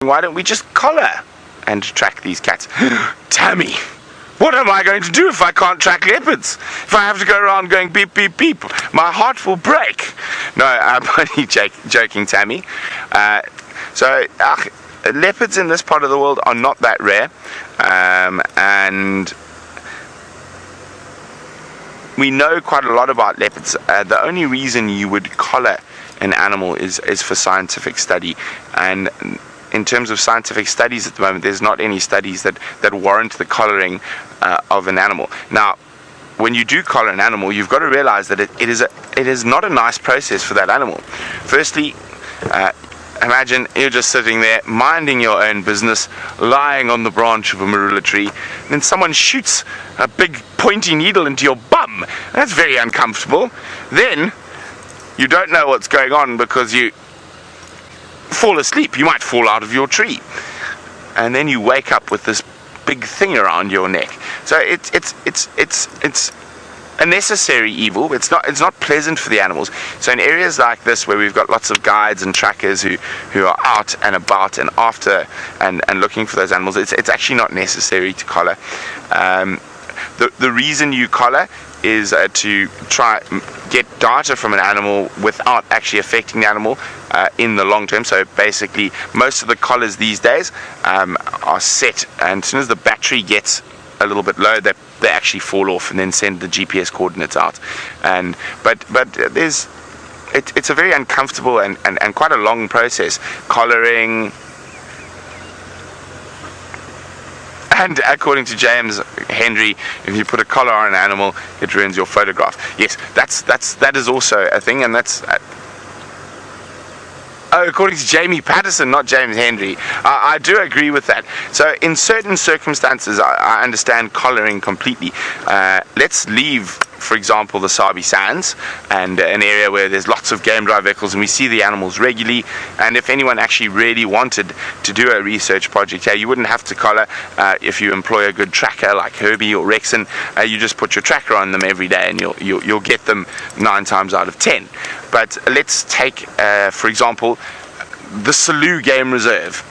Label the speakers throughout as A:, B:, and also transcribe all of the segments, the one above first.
A: why don't we just collar and track these cats? Tammy, what am I going to do if I can't track leopards? If I have to go around going beep, beep, beep, my heart will break. No, I'm only joking, Tammy. Leopards in this part of the world are not that rare, and we know quite a lot about leopards. The only reason you would collar an animal is for scientific study, and in terms of scientific studies at the moment, there's not any studies that warrant the collaring of an animal. Now, when you do collar an animal, you've got to realize that it is not a nice process for that animal. Firstly, imagine you're just sitting there minding your own business, lying on the branch of a marula tree, and then someone shoots a big pointy needle into your bum. That's very uncomfortable. Then you don't know what's going on because you fall asleep. You might fall out of your tree, and then you wake up with this big thing around your neck. So it's a necessary evil. It's not pleasant for the animals. So in areas like this, where we've got lots of guides and trackers who are out and about and after and looking for those animals, it's actually not necessary to collar. The reason you collar is to try get data from an animal without actually affecting the animal in the long term. So basically, most of the collars these days are set, and as soon as the battery gets a little bit low, they actually fall off and then send the GPS coordinates out. But it's a very uncomfortable and quite a long process, collaring. And according to James Henry, if you put a collar on an animal, it ruins your photograph. Yes, that is also a thing, and that's. According to Jamie Patterson, not James Henry. I do agree with that. So in certain circumstances, I understand collaring completely. Let's leave, for example, the Sabi Sands and an area where there's lots of game drive vehicles and we see the animals regularly. And if anyone actually really wanted to do a research project here, you wouldn't have to collar. If you employ a good tracker like Herbie or Rexon, you just put your tracker on them every day and you'll get them 9 times out of 10. But let's take, for example, the Selous Game Reserve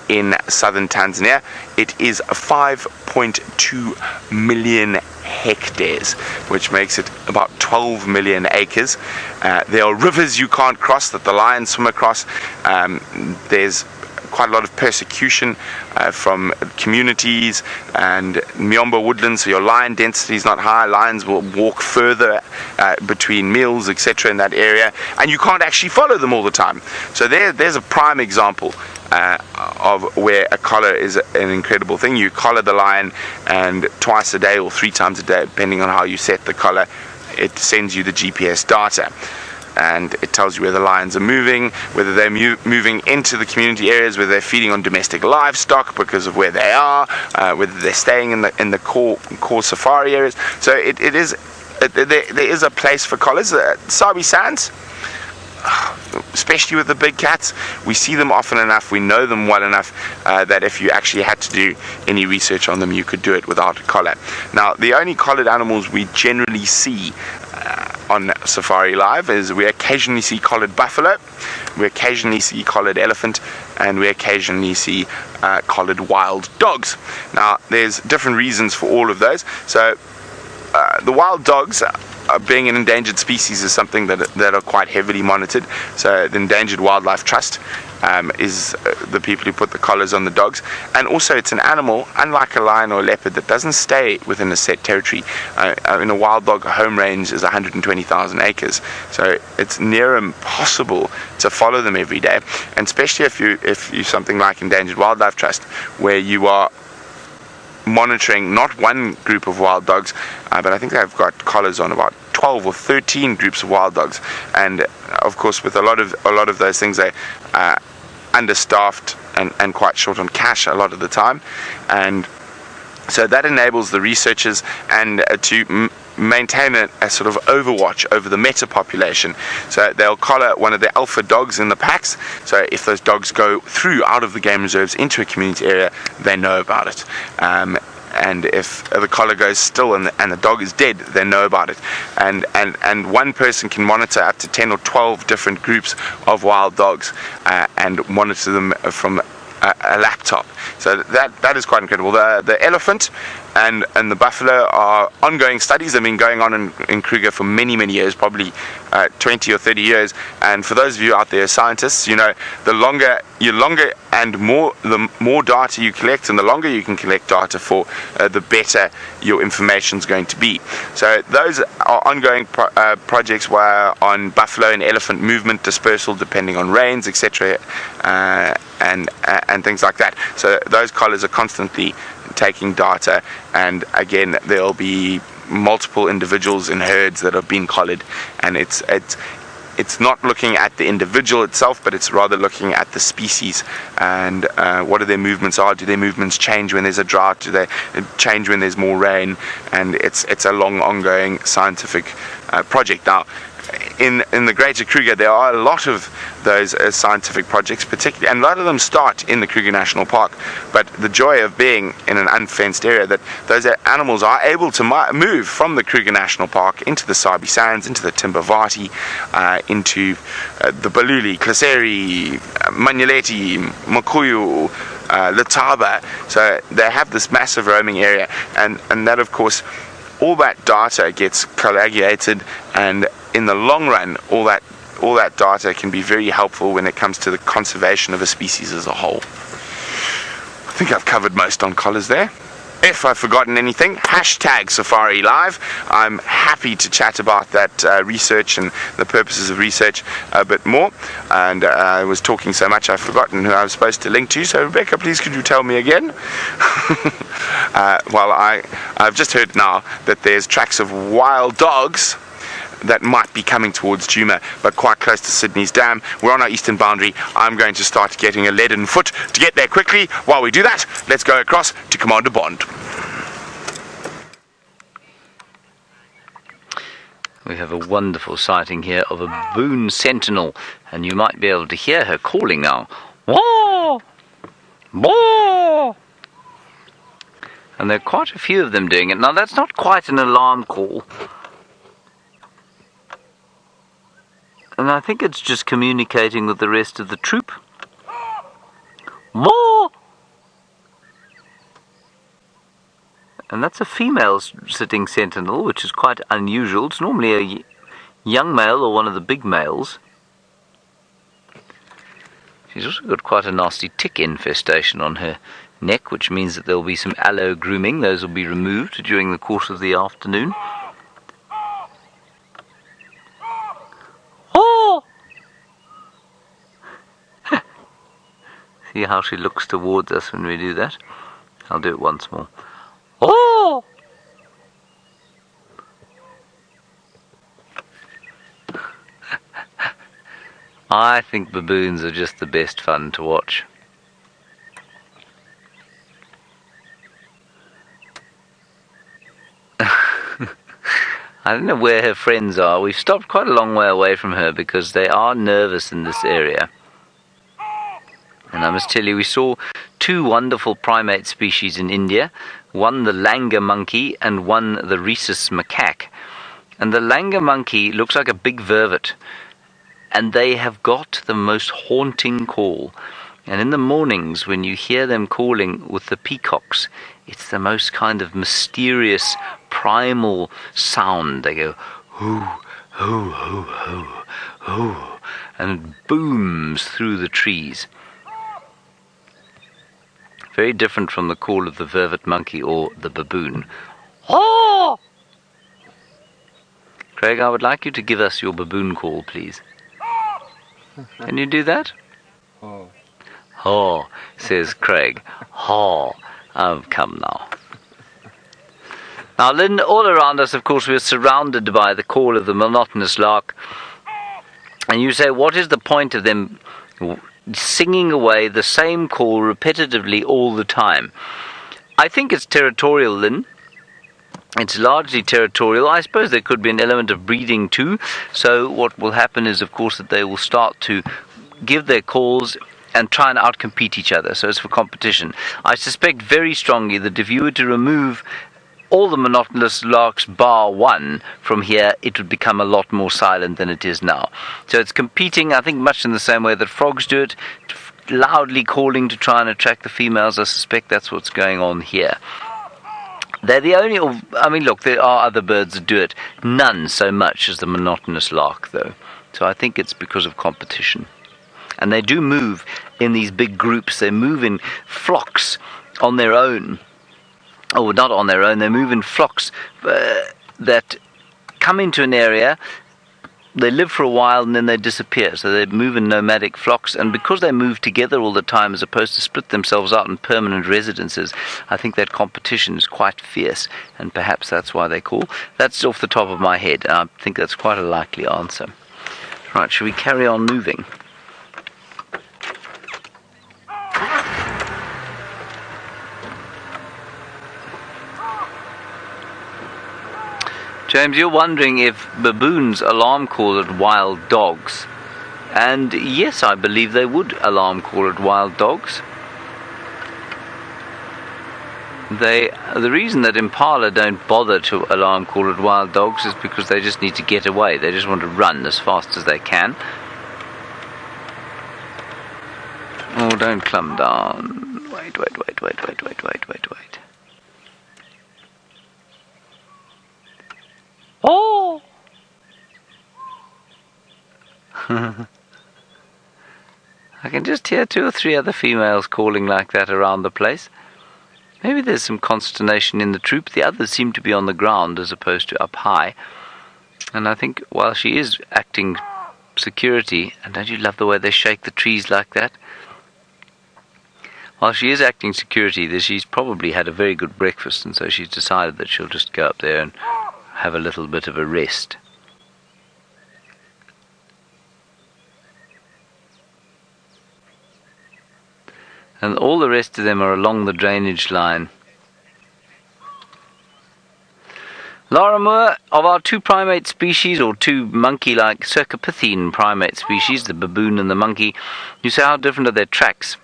A: in southern Tanzania. It is 5.2 million hectares, which makes it about 12 million acres. There are rivers you can't cross that the lions swim across. There's quite a lot of persecution from communities and Miombo woodlands, so your lion density is not high. Lions will walk further between meals, etc. in that area, and you can't actually follow them all the time. So there's a prime example of where a collar is an incredible thing. You collar the lion, and twice a day or 3 times a day, depending on how you set the collar, it sends you the GPS data. And it tells you where the lions are moving, whether they're moving into the community areas, whether they're feeding on domestic livestock because of where they are, whether they're staying in the core safari areas. So there is a place for collars. Sabi Sands, especially with the big cats, we see them often enough, we know them well enough that if you actually had to do any research on them, you could do it without a collar. Now, the only collared animals we generally see on Safari Live is we occasionally see collared buffalo, we occasionally see collared elephant, and we occasionally see collared wild dogs. Now, there's different reasons for all of those. So the wild dogs, being an endangered species, is something that are quite heavily monitored. So the Endangered Wildlife Trust is the people who put the collars on the dogs. And also, it's an animal, unlike a lion or a leopard, that doesn't stay within a set territory. In a wild dog, home range is 120,000 acres. So it's near impossible to follow them every day. And especially if you're something like Endangered Wildlife Trust, where you are monitoring not one group of wild dogs, but I think they've got collars on about 12 or 13 groups of wild dogs. And of course, with a lot of those things, they understaffed and quite short on cash a lot of the time. And so that enables the researchers and to maintain a sort of overwatch over the meta population. So they'll collar one of the alpha dogs in the packs, so if those dogs go through out of the game reserves into a community area, they know about it. And if the collar goes still and the dog is dead, they know about it. And one person can monitor up to 10 or 12 different groups of wild dogs and monitor them from a laptop. So that is quite incredible. The elephant and the buffalo are ongoing studies. They've been going on in Kruger for many years, probably 20 or 30 years. And for those of you out there, scientists, you know, the longer and the more data you collect, and the longer you can collect data for, the better your information is going to be. So those are ongoing projects where on buffalo and elephant movement dispersal depending on rains, etc., and things like that. So those collars are constantly taking data, and again there'll be multiple individuals in herds that have been collared, and it's not looking at the individual itself, but it's rather looking at the species and what are their movements are. Do their movements change when there's a drought? Do they change when there's more rain? And it's a long ongoing scientific project. Now in the greater Kruger there are a lot of those scientific projects, particularly, and a lot of them start in the Kruger National Park. But the joy of being in an unfenced area, that those animals are able to move from the Kruger National Park into the Sabi Sands, into the Timbavati, into the Baluli, Klaseri, Manyeleti, Makuyu, Letaba. So they have this massive roaming area, and that of course all that data gets collated, and in the long run all that data can be very helpful when it comes to the conservation of a species as a whole. I think I've covered most on collars there. If I've forgotten anything, hashtag Safari Live. I'm happy to chat about that research and the purposes of research a bit more. And I was talking so much I've forgotten who I was supposed to link to. So Rebecca, please could you tell me again? Well, I've just heard now that there's tracks of wild dogs that might be coming towards Djuma, but quite close to Sydney's dam. We're on our eastern boundary. I'm going to start getting a leaden foot to get there quickly. While we do that, let's go across to Commander Bond.
B: We have a wonderful sighting here of a baboon sentinel, and you might be able to hear her calling now. Wah! Wah! And there are quite a few of them doing it. Now that's not quite an alarm call, and I think it's just communicating with the rest of the troop. More! And that's a female sitting sentinel, which is quite unusual. It's normally a young male or one of the big males. She's also got quite a nasty tick infestation on her neck, which means that there will be some aloe grooming. Those will be removed during the course of the afternoon. See how she looks towards us when we do that? I'll do it once more. Oh! I think baboons are just the best fun to watch. I don't know where her friends are. We've stopped quite a long way away from her because they are nervous in this area. And I must tell you, we saw two wonderful primate species in India, one the langur monkey and one the rhesus macaque. And the langur monkey looks like a big vervet, and they have got the most haunting call. And in the mornings when you hear them calling with the peacocks, it's the most kind of mysterious, primal sound. They go, hoo, hoo, hoo, hoo, hoo, and it booms through the trees. Very different from the call of the vervet monkey or the baboon. Oh! Craig, I would like you to give us your baboon call, please. Can you do that?
C: Oh.
B: Oh, says Craig. Oh, come now. Now, Lynn, all around us, of course, we are surrounded by the call of the monotonous lark. And you say, what is the point of them singing away the same call repetitively all the time? I think it's territorial, Lynn. It's largely territorial. I suppose there could be an element of breeding too. So what will happen is, of course, that they will start to give their calls and try and outcompete each other. So it's for competition. I suspect very strongly that if you were to remove all the monotonous larks bar one from here, it would become a lot more silent than it is now. So it's competing, I think, much in the same way that frogs do it. loudly calling to try and attract the females. I suspect that's what's going on here. They're the only, I mean, look, there are other birds that do it. None so much as the monotonous lark, though. So I think it's because of competition. And they do move in these big groups. They move in flocks on their own. Oh, not on their own. They move in flocks that come into an area. They live for a while and then they disappear. So they move in nomadic flocks, and because they move together all the time as opposed to split themselves out in permanent residences, I think that competition is quite fierce, and perhaps that's why they call. That's off the top of my head, and I think that's quite a likely answer. Right, shall we carry on moving? James, you're wondering if baboons alarm call at wild dogs. And yes, I believe they would alarm call at wild dogs. The reason that Impala don't bother to alarm call at wild dogs is because they just need to get away. They just want to run as fast as they can. Oh, don't climb down. Wait. Oh! I can just hear 2 or 3 other females calling like that around the place. Maybe there's some consternation in the troop. The others seem to be on the ground as opposed to up high. And I think while she is acting security, and don't you love the way they shake the trees like that? While she is acting security, she's probably had a very good breakfast, and so she's decided that she'll just go up there and have a little bit of a rest. And all the rest of them are along the drainage line. Laura Moore, of our 2 primate species, or 2 monkey-like cercopithine primate species, the baboon and the monkey, you say how different are their tracks?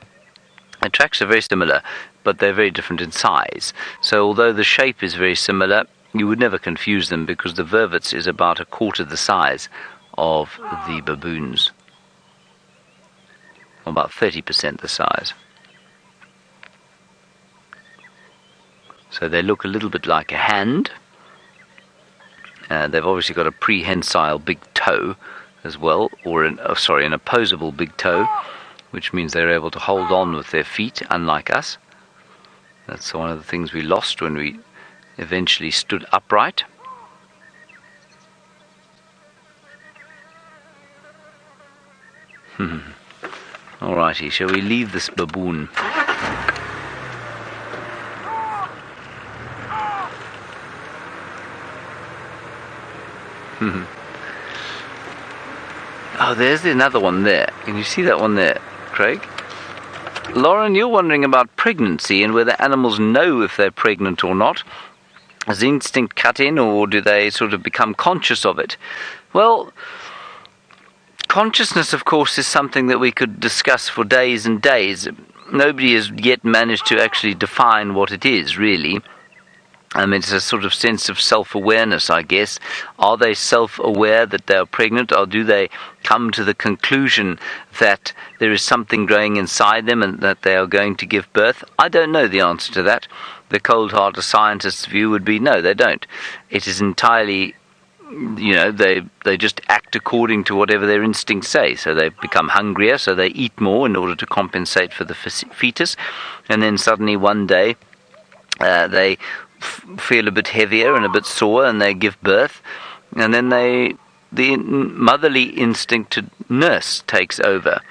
B: Their tracks are very similar, but they're very different in size. So although the shape is very similar, you would never confuse them because the vervets is about 1/4 the size of the baboons. About 30% the size. So they look a little bit like a hand. They've obviously got a prehensile big toe as well, or an opposable big toe, which means they're able to hold on with their feet, unlike us. That's one of the things we lost when we eventually stood upright. Alrighty, shall we leave this baboon? Oh, there's another one there. Can you see that one there, Craig? Lauren, you're wondering about pregnancy and whether animals know if they're pregnant or not. Does instinct cut in, or do they sort of become conscious of it? Well, consciousness, of course, is something that we could discuss for days and days. Nobody has yet managed to actually define what it is, really. I mean, it's a sort of sense of self-awareness, I guess. Are they self-aware that they are pregnant, or do they come to the conclusion that there is something growing inside them and that they are going to give birth? I don't know the answer to that. The cold-hearted scientist's view would be no, they don't. It is entirely, they just act according to whatever their instincts say. So they become hungrier, so they eat more in order to compensate for the fetus. And then suddenly one day they feel a bit heavier and a bit sore, and they give birth, and then the motherly instinct to nurse takes over.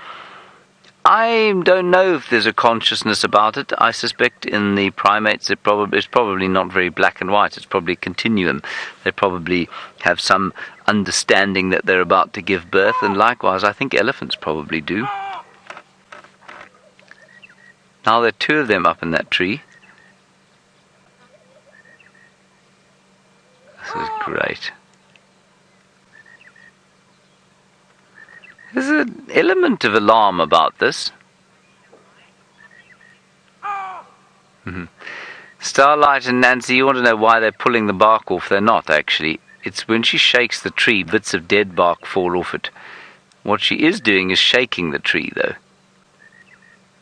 B: I don't know if there's a consciousness about it. I suspect in the primates it's probably not very black and white. It's probably a continuum. They probably have some understanding that they're about to give birth, and likewise I think elephants probably do. Now there are 2 of them up in that tree. This is great. There's an element of alarm about this. Starlight and Nancy, you want to know why they're pulling the bark off? They're not, actually. It's when she shakes the tree, bits of dead bark fall off it. What she is doing is shaking the tree, though.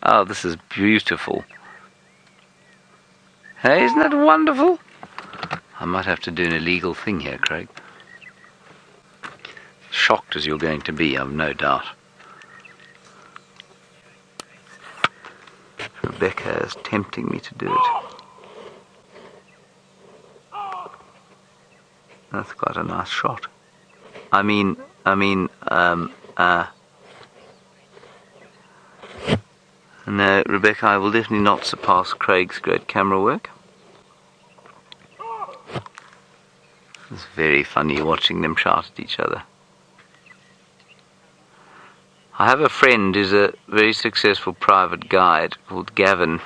B: Oh, this is beautiful. Hey, isn't that wonderful? I might have to do an illegal thing here, Craig. Shocked as you're going to be, I've no doubt. Rebecca is tempting me to do it. That's quite a nice shot. No, Rebecca, I will definitely not surpass Craig's great camera work. It's very funny watching them shout at each other. I have a friend who's a very successful private guide called Gavin.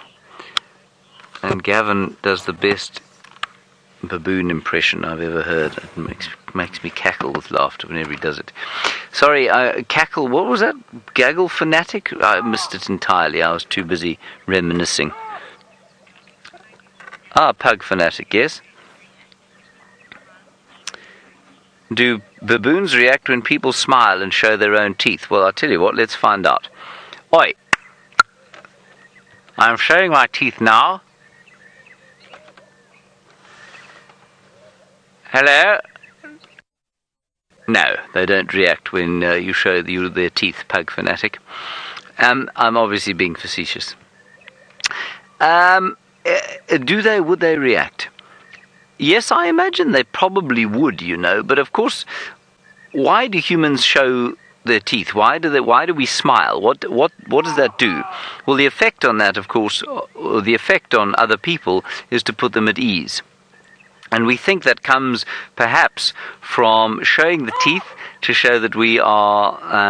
B: And Gavin does the best baboon impression I've ever heard. It makes me cackle with laughter whenever he does it. Sorry, cackle, what was that? Gaggle fanatic? I missed it entirely. I was too busy reminiscing. Pug fanatic, yes. Do baboons react when people smile and show their own teeth? Well, I'll tell you what, let's find out. Oi! I'm showing my teeth now. Hello? No, they don't react when you show their teeth, pug fanatic. I'm obviously being facetious. Would they react? Yes, I imagine they probably would, but of course, why do humans show their teeth? Why do we smile? What does that do? Well, the effect on that, of course, or the effect on other people is to put them at ease. And we think that comes perhaps from showing the teeth to show that we are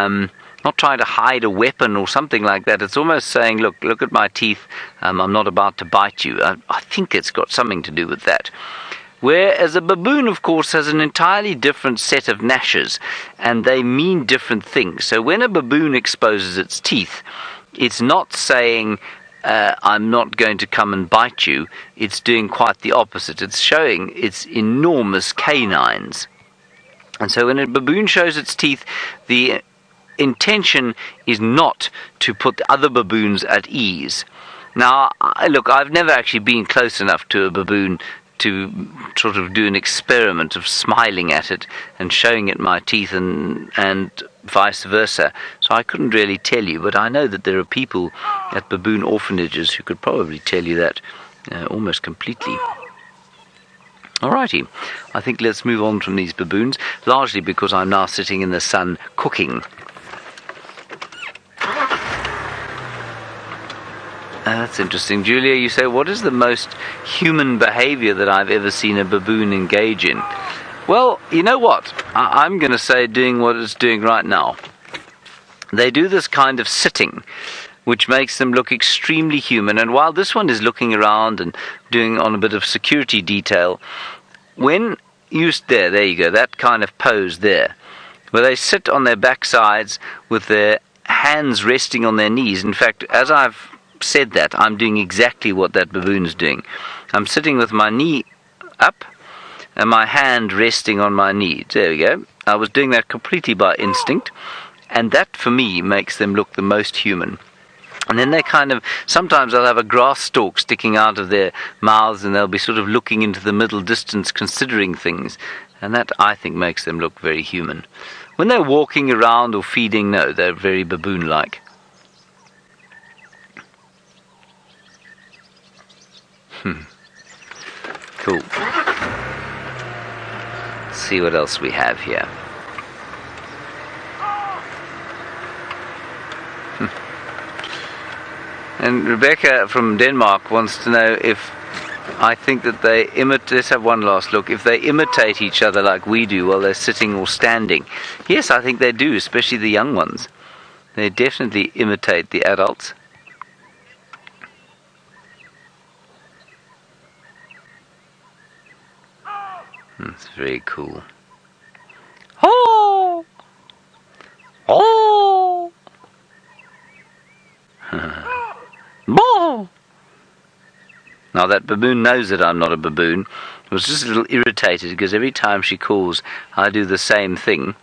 B: not trying to hide a weapon or something like that. It's almost saying, look at my teeth, I'm not about to bite you. I think it's got something to do with that. Whereas a baboon, of course, has an entirely different set of gnashes, and they mean different things. So when a baboon exposes its teeth, it's not saying, I'm not going to come and bite you. It's doing quite the opposite. It's showing its enormous canines. And so when a baboon shows its teeth, the intention is not to put other baboons at ease. Now, look, I've never actually been close enough to a baboon to sort of do an experiment of smiling at it and showing it my teeth and vice versa. So I couldn't really tell you, but I know that there are people at baboon orphanages who could probably tell you that almost completely. Alrighty, I think let's move on from these baboons, largely because I'm now sitting in the sun cooking. That's interesting. Julia, you say, what is the most human behavior that I've ever seen a baboon engage in? Well, you know what? I'm going to say doing what it's doing right now. They do this kind of sitting, which makes them look extremely human. And while this one is looking around and doing on a bit of security detail, when used there you go, that kind of pose there, where they sit on their backsides with their hands resting on their knees. In fact, as I've said that, I'm doing exactly what that baboon's doing. I'm sitting with my knee up and my hand resting on my knee. There we go. I was doing that completely by instinct, and that for me makes them look the most human. And then they sometimes they'll have a grass stalk sticking out of their mouths, and they'll be sort of looking into the middle distance, considering things, and that, I think, makes them look very human. When they're walking around or feeding, no, they're very baboon-like. Cool. Let's see what else we have here. And Rebecca from Denmark wants to know if I think that they imitate. Let's have one last look. If they imitate each other like we do while they're sitting or standing. Yes, I think they do, especially the young ones. They definitely imitate the adults. That's very cool. Oh! Oh! Boo! Now that baboon knows that I'm not a baboon. It was just a little irritated because every time she calls, I do the same thing.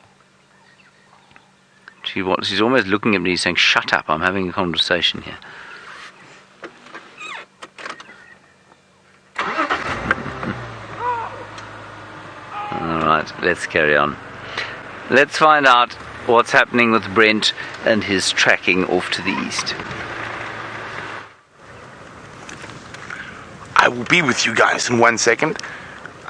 B: She's almost looking at me saying, "Shut up, I'm having a conversation here." let's carry on. Let's find out what's happening with Brent and his tracking off to the east.
A: I will be with you guys in 1 second.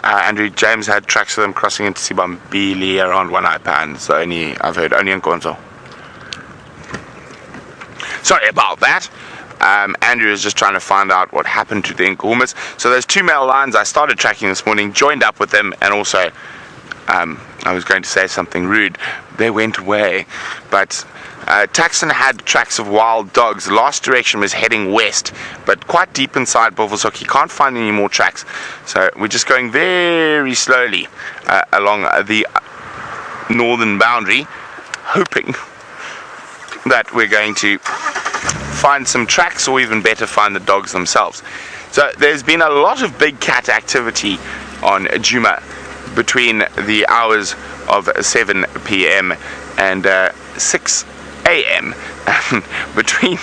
A: Andrew James had tracks of them crossing into Sibambili around 1 iPan, so I've heard only in Nkonzo. Sorry about that. Andrew is just trying to find out what happened to the Nkuhumas. So those 2 male lions I started tracking this morning, joined up with them, and also I was going to say something rude. They went away. But Taxon had tracks of wild dogs. The last direction was heading west, but quite deep inside Bovelhoek. He can't find any more tracks. So we're just going very slowly along the northern boundary, hoping that we're going to find some tracks, or even better, find the dogs themselves. So there's been a lot of big cat activity on Djuma between the hours of 7 p.m. and 6 a.m. Between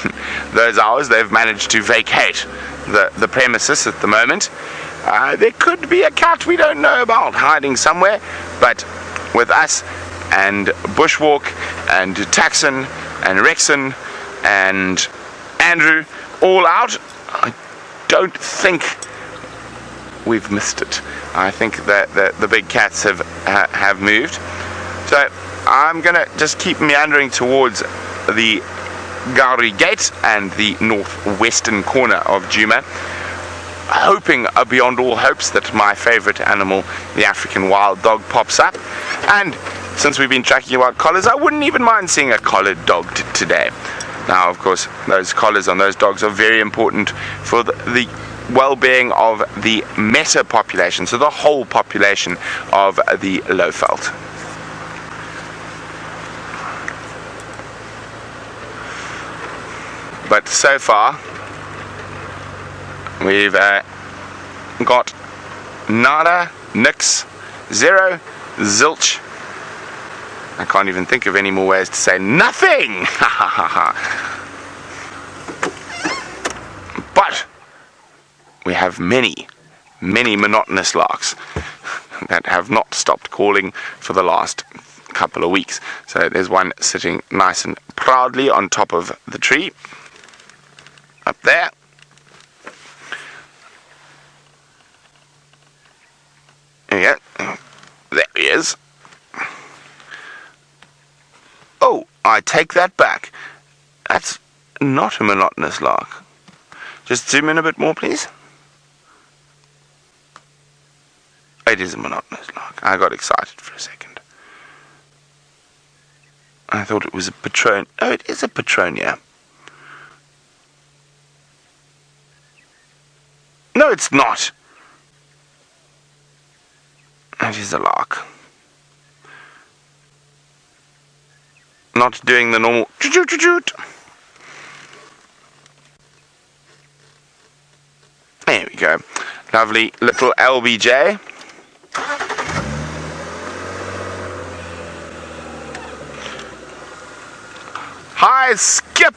A: those hours, they've managed to vacate the premises at the moment. There could be a cat we don't know about hiding somewhere, but with us and Bushwalk and Taxon and Rexon and Andrew all out, I don't think we've missed it. I think that the big cats have moved. So I'm gonna just keep meandering towards the Gauri Gate and the northwestern corner of Djuma, hoping beyond all hopes that my favorite animal, the African wild dog, pops up. And since we've been tracking about collars, I wouldn't even mind seeing a collared dog today. Now, of course, those collars on those dogs are very important for the well-being of the meta population, so the whole population of the Lowveld. But so far, we've got nada, nix, zero, zilch. I can't even think of any more ways to say nothing. But we have many, many monotonous larks that have not stopped calling for the last couple of weeks. So there's one sitting nice and proudly on top of the tree up there. There we go. There he is. Oh, I take that back. That's not a monotonous lark. Just zoom in a bit more, please. It is a monotonous lark. I got excited for a second. I thought it was a Petronia. Oh, it is a Petronia. No, it's not. It is a lark. Not doing the normal choo-choo-choo-choot. There we go. Lovely little LBJ. Hi, Skip.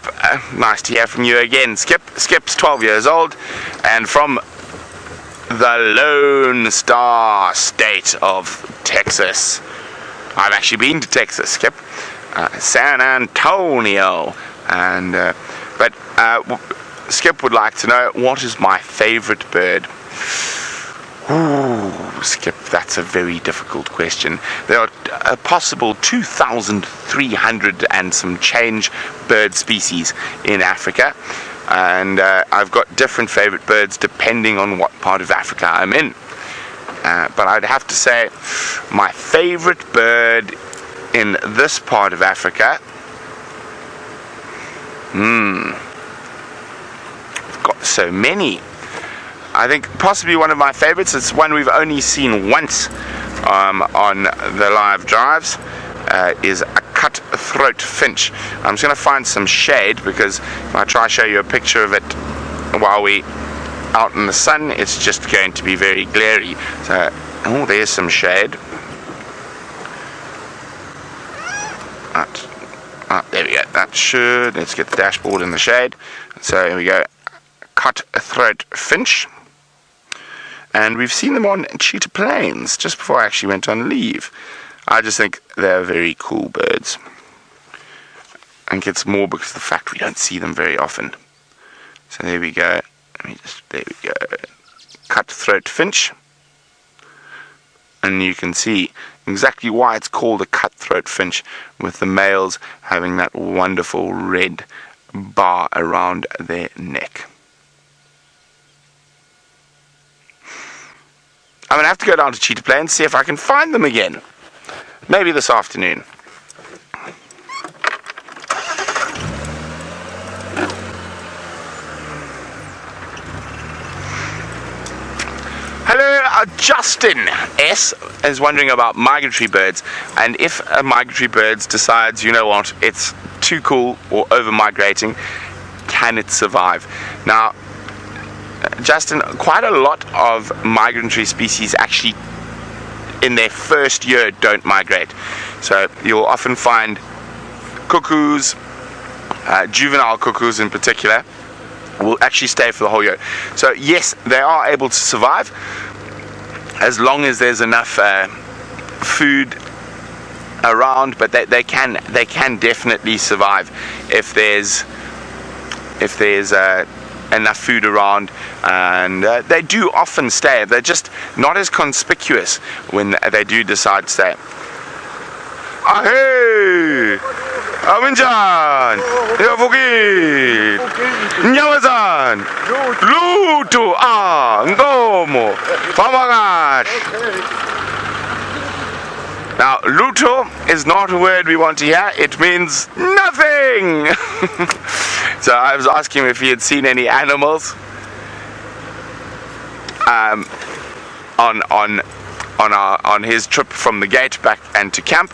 A: Nice to hear from you again, Skip. Skip's 12 years old and from the Lone Star State of Texas. I've actually been to Texas, Skip. San Antonio, and but Skip would like to know, what is my favorite bird? Ooh, Skip, that's a very difficult question. There are a possible 2,300 and some change bird species in Africa, and I've got different favorite birds depending on what part of Africa I'm in. But I'd have to say my favorite bird in this part of Africa, I've got so many. I think possibly one of my favorites, it's one we've only seen once on the live drives, is a cutthroat finch. I'm just going to find some shade, because if I try to show you a picture of it while we out in the sun, it's just going to be very glary. So, oh, there's some shade. There we go. That should, let's get the dashboard in the shade. So here we go. Cutthroat finch. and we've seen them on Cheetah Plains just before I actually went on leave. I just think they're very cool birds. I think it's more because of the fact we don't see them very often. So there we go. There we go. Cutthroat finch. And you can see exactly why it's called a cutthroat finch, with the males having that wonderful red bar around their neck. I'm going to have to go down to Cheetah Plains and see if I can find them again. Maybe this afternoon. Hello, Justin S. is wondering about migratory birds, and if a migratory bird decides, you know what, it's too cool or over-migrating, can it survive? Now, Justin, quite a lot of migratory species actually in their first year don't migrate. So you'll often find cuckoos, juvenile cuckoos in particular, will actually stay for the whole year. So yes, they are able to survive as long as there's enough food around, but they can definitely survive if there's enough food around, and they do often stay. They're just not as conspicuous when they do decide to stay. Ahey! Aminjan! Yavugit! Nyamazan! Lutu! Ngomo! Pamagat! Now, luto is not a word we want to hear. It means nothing! So I was asking him if he had seen any animals on his trip from the gate back and to camp.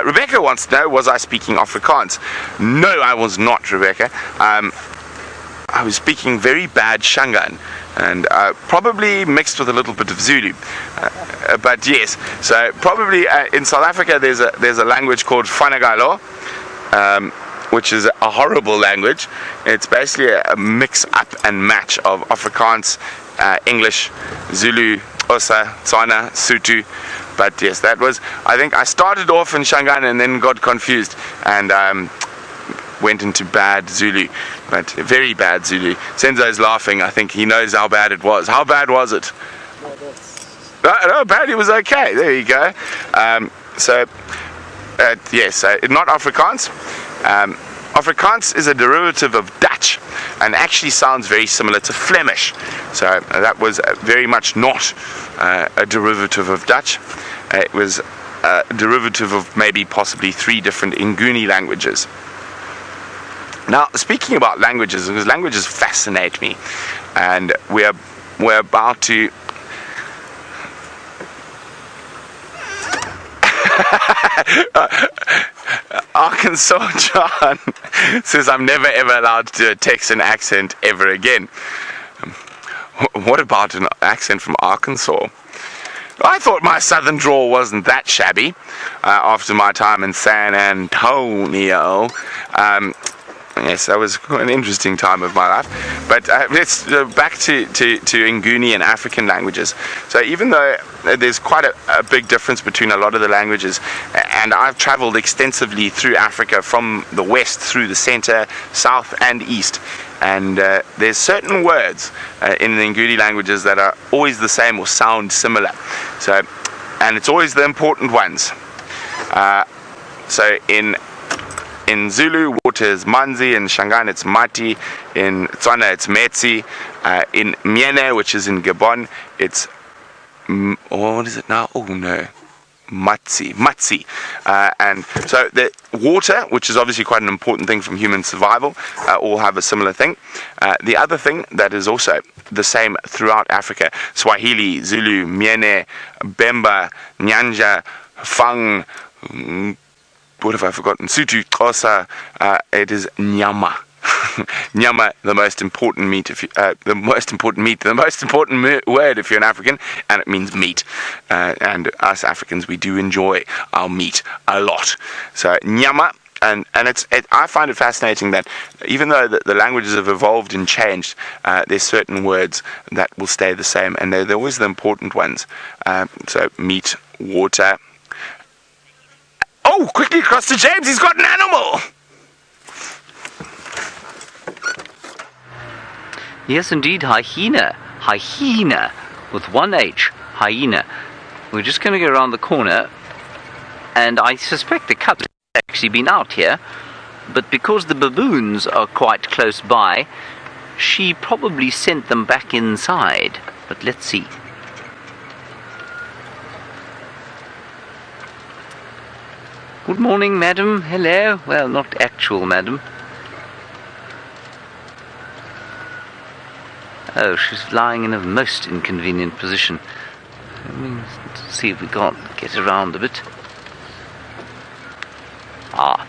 A: Rebecca wants to know, was I speaking Afrikaans? No, I was not, Rebecca. I was speaking very bad Shangaan, and probably mixed with a little bit of Zulu. But yes, so probably in South Africa there's a language called Fanagalo, which is a horrible language. It's basically a mix-up and match of Afrikaans, English, Zulu, Xhosa, Tswana, Sotho. But yes, that was, I think I started off in Shangaan and then got confused and went into bad Zulu, but very bad Zulu. Senzo's laughing. I think he knows how bad it was. How bad was it? No, apparently it was okay. There you go. Yes, not Afrikaans. Afrikaans is a derivative of Dutch and actually sounds very similar to Flemish. So that was very much not a derivative of Dutch. It was a derivative of maybe possibly 3 different Nguni languages. Now, speaking about languages, because languages fascinate me, and we're about to Arkansas John says I'm never ever allowed to do a Texan accent ever again. What about an accent from Arkansas? I thought my southern drawl wasn't that shabby after my time in San Antonio. Yes, that was an interesting time of my life. But let's back to Nguni and African languages. So even though there's quite a big difference between a lot of the languages, and I've traveled extensively through Africa from the west through the center, south and east, and there's certain words in the Nguni languages that are always the same or sound similar. So, and it's always the important ones. So in Zulu, water is manzi. In Shangaan, it's mati. In Tswana, it's metsi. In Miene, which is in Gabon, it's what is it now? Oh no, matsi. And so the water, which is obviously quite an important thing from human survival, all have a similar thing. The other thing that is also the same throughout Africa: Swahili, Zulu, Miene, Bemba, Nyanja, Fang. What have I forgotten? Sotho, Xhosa. It is nyama. Nyama, the most important meat. The most important word if you're an African, and it means meat. And us Africans, we do enjoy our meat a lot. So nyama And I find it fascinating that even though the languages have evolved and changed, there's certain words that will stay the same, and they're always the important ones. So meat, water. Oh, quickly across to James, he's got an animal!
B: Yes, indeed, hyena. Hyena, with one H. Hyena. We're just going to go around the corner, and I suspect the cubs have actually been out here, but because the baboons are quite close by, she probably sent them back inside. But let's see. Good morning, madam. Hello. Well, not actual madam. Oh, she's lying in a most inconvenient position. Let me see if we can't get around a bit. Ah.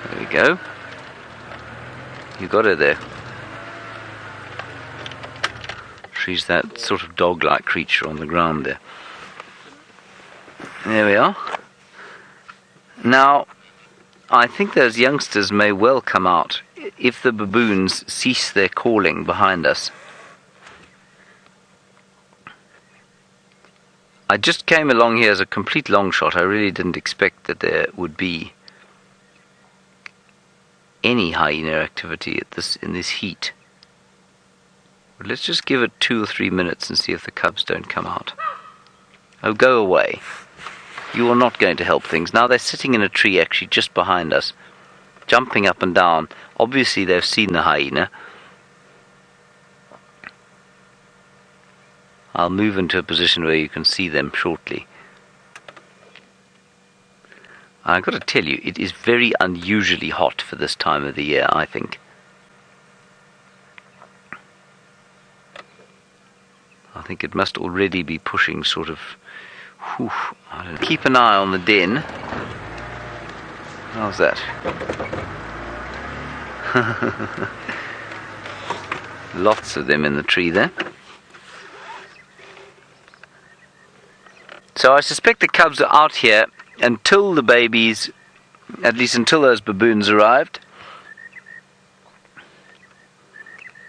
B: There we go. You got her there. She's that sort of dog-like creature on the ground there. There we are. Now, I think those youngsters may well come out if the baboons cease their calling behind us. I just came along here as a complete long shot. I really didn't expect that there would be any hyena activity in this heat. But let's just give it 2 or 3 minutes and see if the cubs don't come out. Oh, go away. You are not going to help things. Now they're sitting in a tree actually just behind us, jumping up and down. Obviously they've seen the hyena. I'll move into a position where you can see them shortly. I've got to tell you, it is very unusually hot for this time of the year, I think. I think it must already be pushing sort of... Whew, I don't know. Keep an eye on the den. How's that? Lots of them in the tree there. So I suspect the cubs are out here until the babies, at least until those baboons arrived.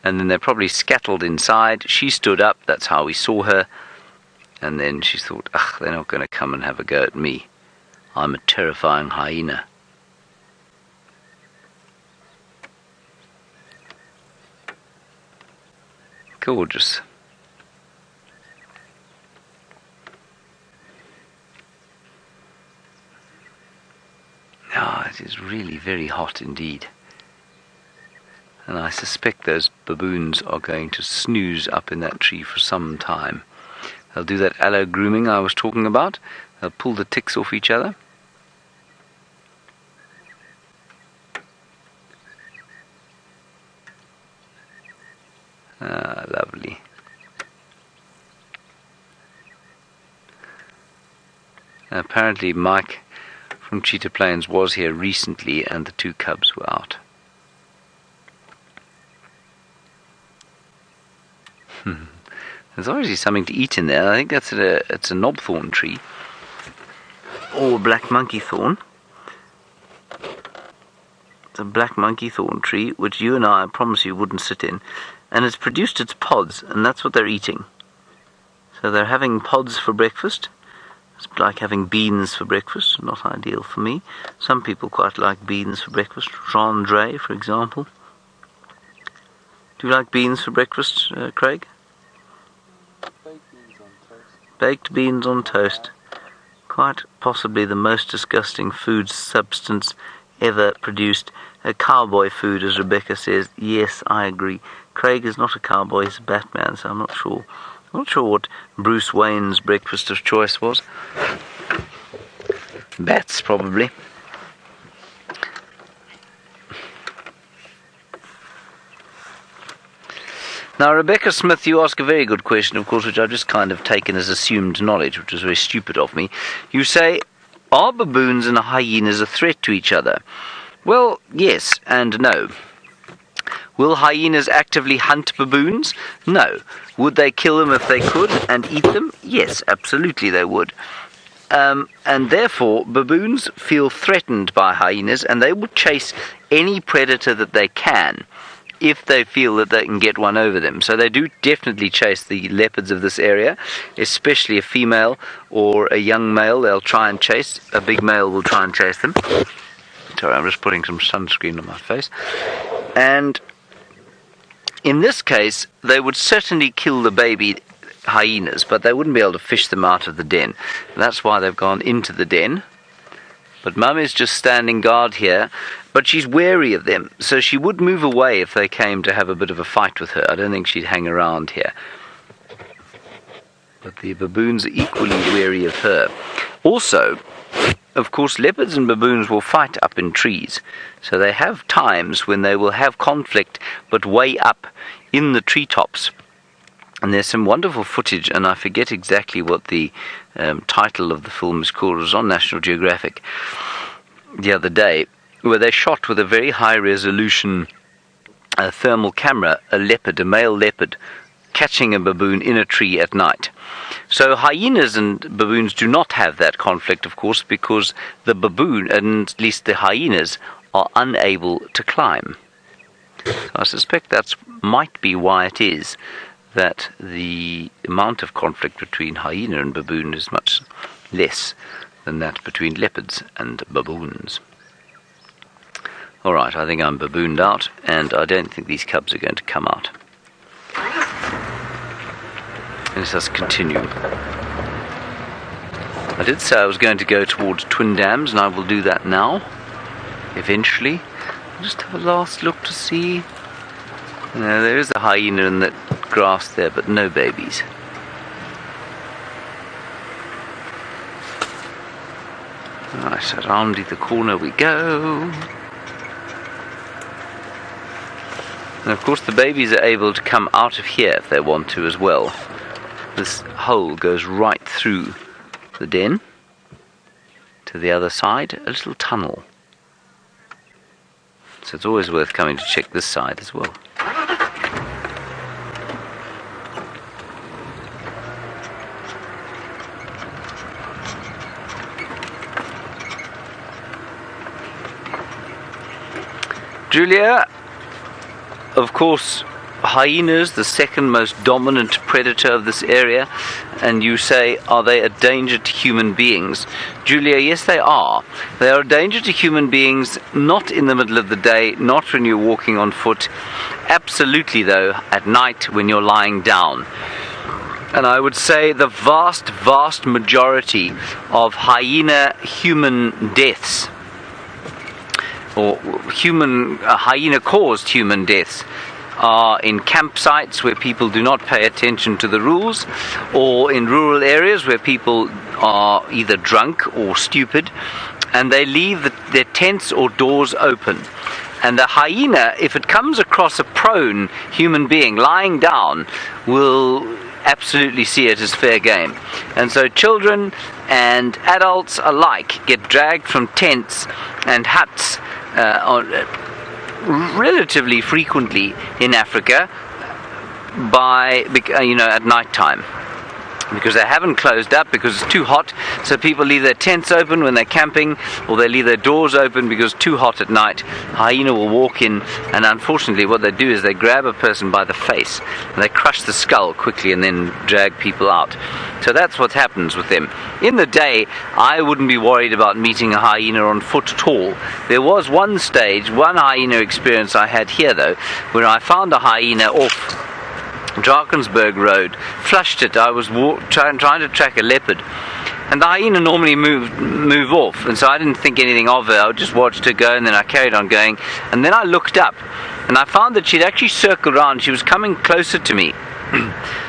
B: And then they're probably scattered inside. She stood up, that's how we saw her. And then she thought, ugh, they're not going to come and have a go at me. I'm a terrifying hyena. Gorgeous. Ah, it is really very hot indeed. And I suspect those baboons are going to snooze up in that tree for some time. They'll do that aloe grooming I was talking about. They'll pull the ticks off each other. Ah, lovely. Apparently Mike from Cheetah Plains was here recently and the 2 cubs were out. There's obviously something to eat in there. I think it's a knobthorn tree or black monkey thorn. It's a black monkey thorn tree which you and I promise you wouldn't sit in, and it's produced its pods, and that's what they're eating. So they're having pods for breakfast. It's like having beans for breakfast. Not ideal for me. Some people quite like beans for breakfast. Rondre, for example. Do you like beans for breakfast, Craig? Baked beans on toast. Quite possibly the most disgusting food substance ever produced. A cowboy food, as Rebecca says. Yes, I agree. Craig is not a cowboy, he's a Batman, so I'm not sure. I'm not sure what Bruce Wayne's breakfast of choice was. Bats, probably. Now, Rebecca Smith, you ask a very good question, of course, which I've just kind of taken as assumed knowledge, which was very stupid of me. You say, are baboons and hyenas a threat to each other? Well, yes and no. Will hyenas actively hunt baboons? No. Would they kill them if they could and eat them? Yes, absolutely they would. And therefore baboons feel threatened by hyenas, and they will chase any predator that they can if they feel that they can get one over them. So they do definitely chase the leopards of this area, especially a female or a young male. They'll try and chase. A big male will try and chase them. Sorry, I'm just putting some sunscreen on my face. And in this case, they would certainly kill the baby hyenas, but they wouldn't be able to fish them out of the den. That's why they've gone into the den. But Mum is just standing guard here, but she's wary of them, so she would move away if they came to have a bit of a fight with her. I don't think she'd hang around here. But the baboons are equally wary of her. Also, of course, leopards and baboons will fight up in trees, so they have times when they will have conflict, but way up in the treetops. And there's some wonderful footage, and I forget exactly what the title of the film is called. It was on National Geographic the other day, where they shot with a very high-resolution thermal camera a male leopard, catching a baboon in a tree at night. So hyenas and baboons do not have that conflict, of course, because the baboon, and at least the hyenas, are unable to climb. I suspect that might be why it is that the amount of conflict between hyena and baboon is much less than that between leopards and baboons. Alright, I think I'm babooned out, and I don't think these cubs are going to come out. Let us continue. I did say I was going to go towards Twin Dams, and I will do that now, eventually. I'll just have a last look to see. No, there is a hyena in that grass there, but no babies. Right, around the corner we go. And of course the babies are able to come out of here if they want to as well. This hole goes right through the den to the other side, a little tunnel. So it's always worth coming to check this side as well. Julia, of course, hyenas, the second most dominant predator of this area, and you say, are they a danger to human beings? Julia, yes they are. They are a danger to human beings, not in the middle of the day, not when you're walking on foot, absolutely though, at night when you're lying down. And I would say the vast majority of hyena-human deaths, or hyena-caused human deaths, are in campsites where people do not pay attention to the rules, or in rural areas where people are either drunk or stupid, and they leave their tents or doors open. And the hyena, if it comes across a prone human being lying down, will absolutely see it as fair game. And so children and adults alike get dragged from tents and huts relatively frequently in Africa at night time, because they haven't closed up, because it's too hot, so people leave their tents open when they're camping, or they leave their doors open because it's too hot at night. Hyena will walk in, and unfortunately what they do is they grab a person by the face and they crush the skull quickly and then drag people out. So that's what happens with them. In the day, I wouldn't be worried about meeting a hyena on foot at all. There was one hyena experience I had here though, where I found a hyena off Drakensberg Road, flushed it. I was trying to track a leopard, and the hyena normally move off, and so I didn't think anything of her. I just watched her go, and then I carried on going, and then I looked up and I found that she'd actually circled around. She was coming closer to me.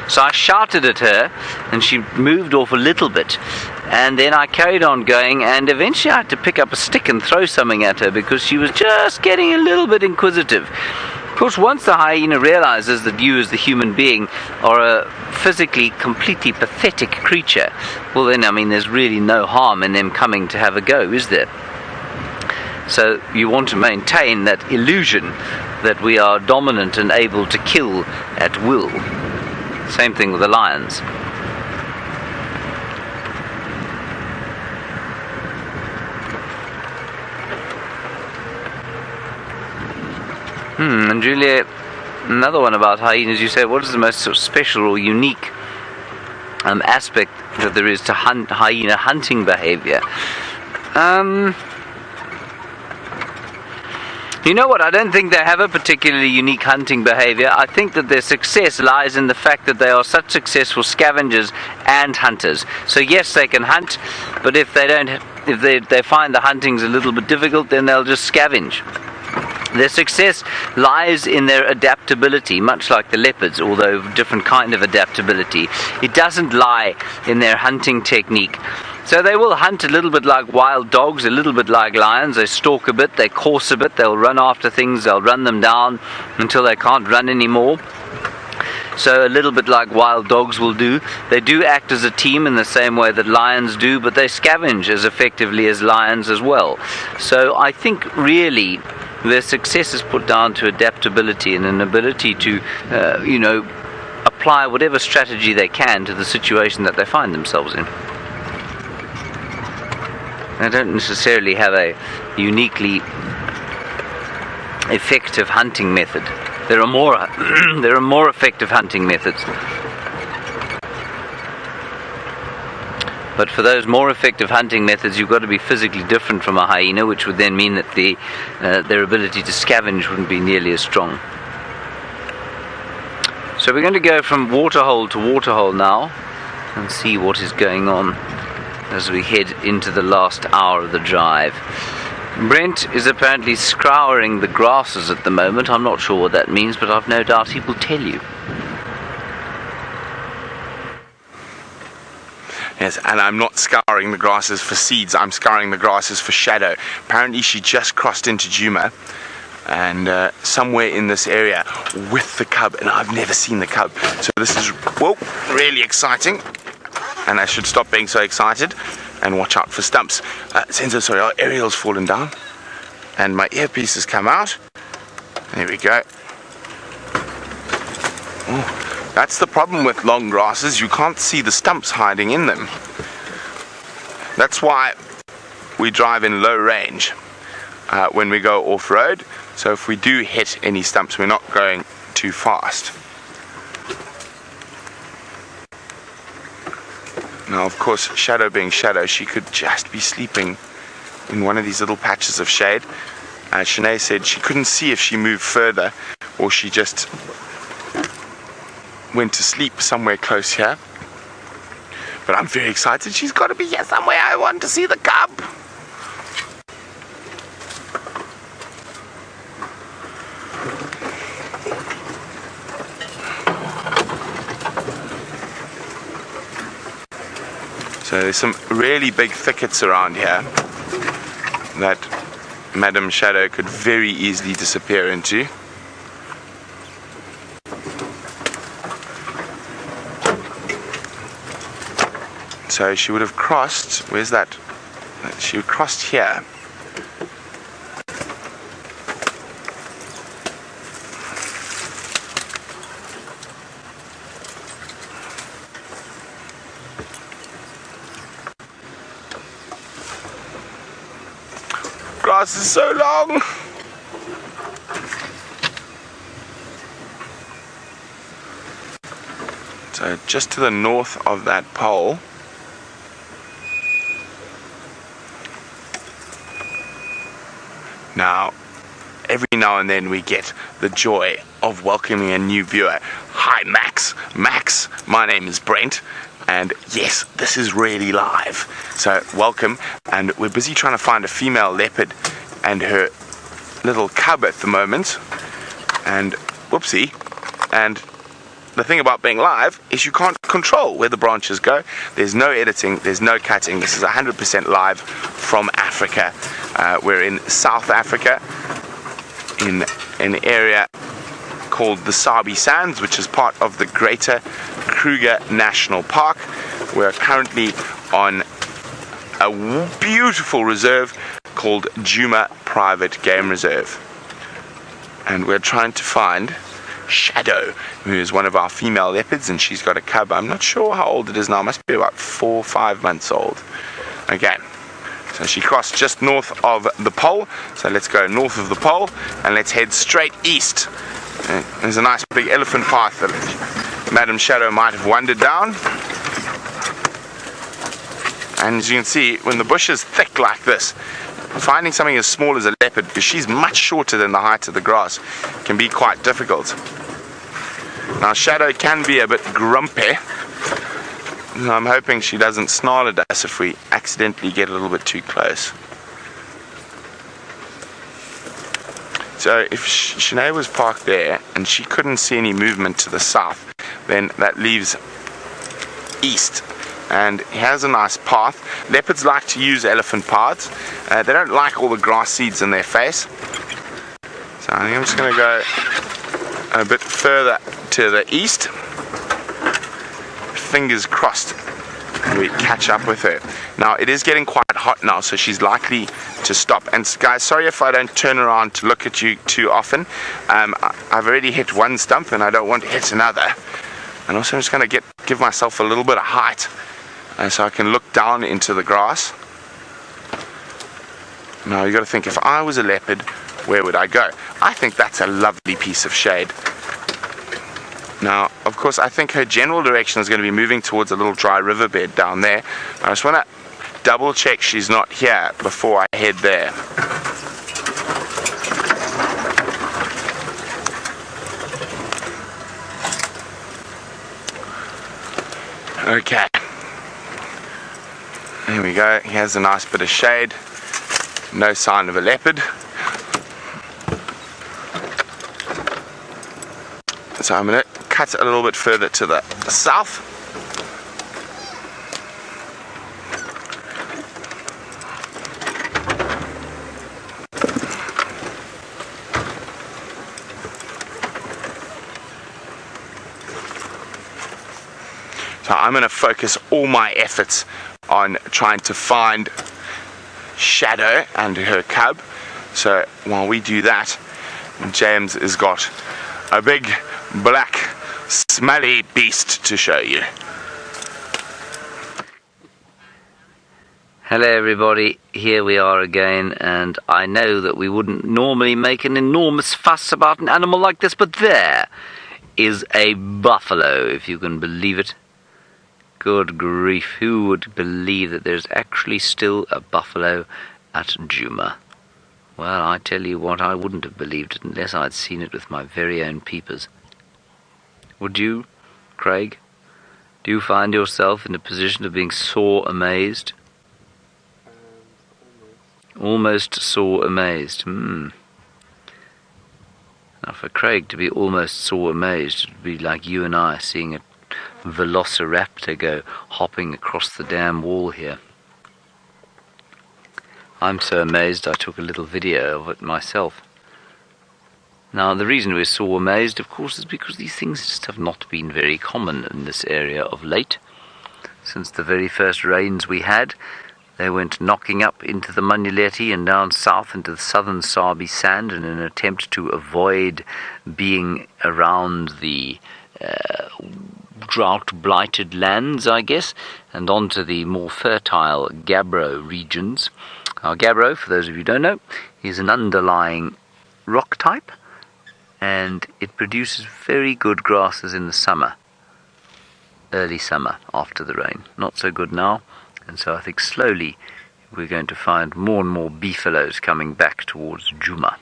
B: So I shouted at her and she moved off a little bit, and then I carried on going, and eventually I had to pick up a stick and throw something at her because she was just getting a little bit inquisitive. Of course, once the hyena realizes that you as the human being are a physically completely pathetic creature, well then, there's really no harm in them coming to have a go, is there? So you want to maintain that illusion that we are dominant and able to kill at will. Same thing with the lions. And Julia, another one about hyenas, you say, what is the most sort of special or unique aspect that there is to hyena hunting behavior? You know what, I don't think they have a particularly unique hunting behavior. I think that their success lies in the fact that they are such successful scavengers and hunters. So yes, they can hunt, but if they find the hunting's a little bit difficult, then they'll just scavenge. Their success lies in their adaptability, much like the leopards, although different kind of adaptability. It doesn't lie in their hunting technique. So they will hunt a little bit like wild dogs, a little bit like lions. They stalk a bit, they course a bit, they'll run after things, they'll run them down until they can't run anymore. So a little bit like wild dogs will do. They do act as a team in the same way that lions do, but they scavenge as effectively as lions as well. So I think really their success is put down to adaptability and an ability to, apply whatever strategy they can to the situation that they find themselves in. They don't necessarily have a uniquely effective hunting method. There are more effective hunting methods. But for those more effective hunting methods, you've got to be physically different from a hyena, which would then mean that their ability to scavenge wouldn't be nearly as strong. So we're going to go from waterhole to waterhole now and see what is going on as we head into the last hour of the drive. Brent is apparently scouring the grasses at the moment. I'm not sure what that means, but I've no doubt he will tell you.
A: Yes, and I'm not scouring the grasses for seeds, I'm scouring the grasses for shadow. Apparently she just crossed into Djuma, and somewhere in this area with the cub, and I've never seen the cub. So this is, really exciting. And I should stop being so excited and watch out for stumps. Sensor, sorry, our aerial's fallen down. And my earpiece has come out. There we go. Oh, that's the problem with long grasses. You can't see the stumps hiding in them. That's why we drive in low range when we go off-road. So if we do hit any stumps, we're not going too fast. Now, of course, Shadow being Shadow, she could just be sleeping in one of these little patches of shade. Shanae said she couldn't see if she moved further or she just went to sleep somewhere close here. But I'm very excited. She's got to be here somewhere. I want to see the cub. So there's some really big thickets around here that Madam Shadow could very easily disappear into. So she would have crossed, where's that? She crossed here. Grass is so long. So just to the north of that pole, now every now and then we get the joy of welcoming a new viewer. Hi Max, my name is Brent, and yes, this is really live, so welcome. And we're busy trying to find a female leopard and her little cub at the moment, and whoopsie, and the thing about being live is you can't control where the branches go. There's no editing, there's no cutting. This is 100% live from Africa. We're in South Africa in an area called the Sabi Sands, which is part of the Greater Kruger National Park. We're currently on a beautiful reserve called Djuma Private Game Reserve, and we're trying to find Shadow, who is one of our female leopards, and she's got a cub. I'm not sure how old it is now, must be about 4 or 5 months old. Okay, So she crossed just north of the pole. So let's go north of the pole and let's head straight east. There's a nice big elephant path that Madam Shadow might have wandered down. And as you can see, when the bush is thick like this, finding something as small as a leopard, because she's much shorter than the height of the grass, can be quite difficult. Now Shadow can be a bit grumpy. I'm hoping she doesn't snarl at us if we accidentally get a little bit too close. So if Sinead was parked there and she couldn't see any movement to the south, then that leaves east. And he has a nice path. Leopards like to use elephant paths. They don't like all the grass seeds in their face. So I think I'm just going to go a bit further to the east. Fingers crossed we catch up with her. Now it is getting quite hot now, so she's likely to stop. And guys, sorry if I don't turn around to look at you too often. I've already hit one stump and I don't want to hit another. And also I'm just going to give myself a little bit of height so I can look down into the grass. Now you got to think, if I was a leopard, where would I go? I think that's a lovely piece of shade. Now, of course, I think her general direction is going to be moving towards a little dry riverbed down there. I just want to double check she's not here before I head there. Okay. There we go. Here's a nice bit of shade. No sign of a leopard. So I'm going to cut a little bit further to the south. So I'm going to focus all my efforts on trying to find Shadow and her cub. So while we do that, James has got a big black smelly beast to show you.
B: Hello everybody, here we are again, and I know that we wouldn't normally make an enormous fuss about an animal like this, but there is a buffalo, if you can believe it. Good grief, who would believe that there's actually still a buffalo at Djuma? Well, I tell you what, I wouldn't have believed it unless I'd seen it with my very own peepers. Would you, Craig? Do you find yourself in a position of being sore amazed? Almost sore amazed. Now for Craig to be almost sore amazed, it would be like you and I seeing a velociraptor go hopping across the damn wall here. I'm so amazed I took a little video of it myself. Now the reason we're so amazed, of course, is because these things just have not been very common in this area of late. Since the very first rains we had, they went knocking up into the Manuleti and down south into the southern Sabi sand in an attempt to avoid being around the drought-blighted lands, I guess, and onto the more fertile Gabbro regions. Now, Gabbro, for those of you who don't know, is an underlying rock type, and it produces very good grasses in the summer, early summer, after the rain. Not so good now, and so I think slowly we're going to find more and more beefaloes coming back towards Djuma.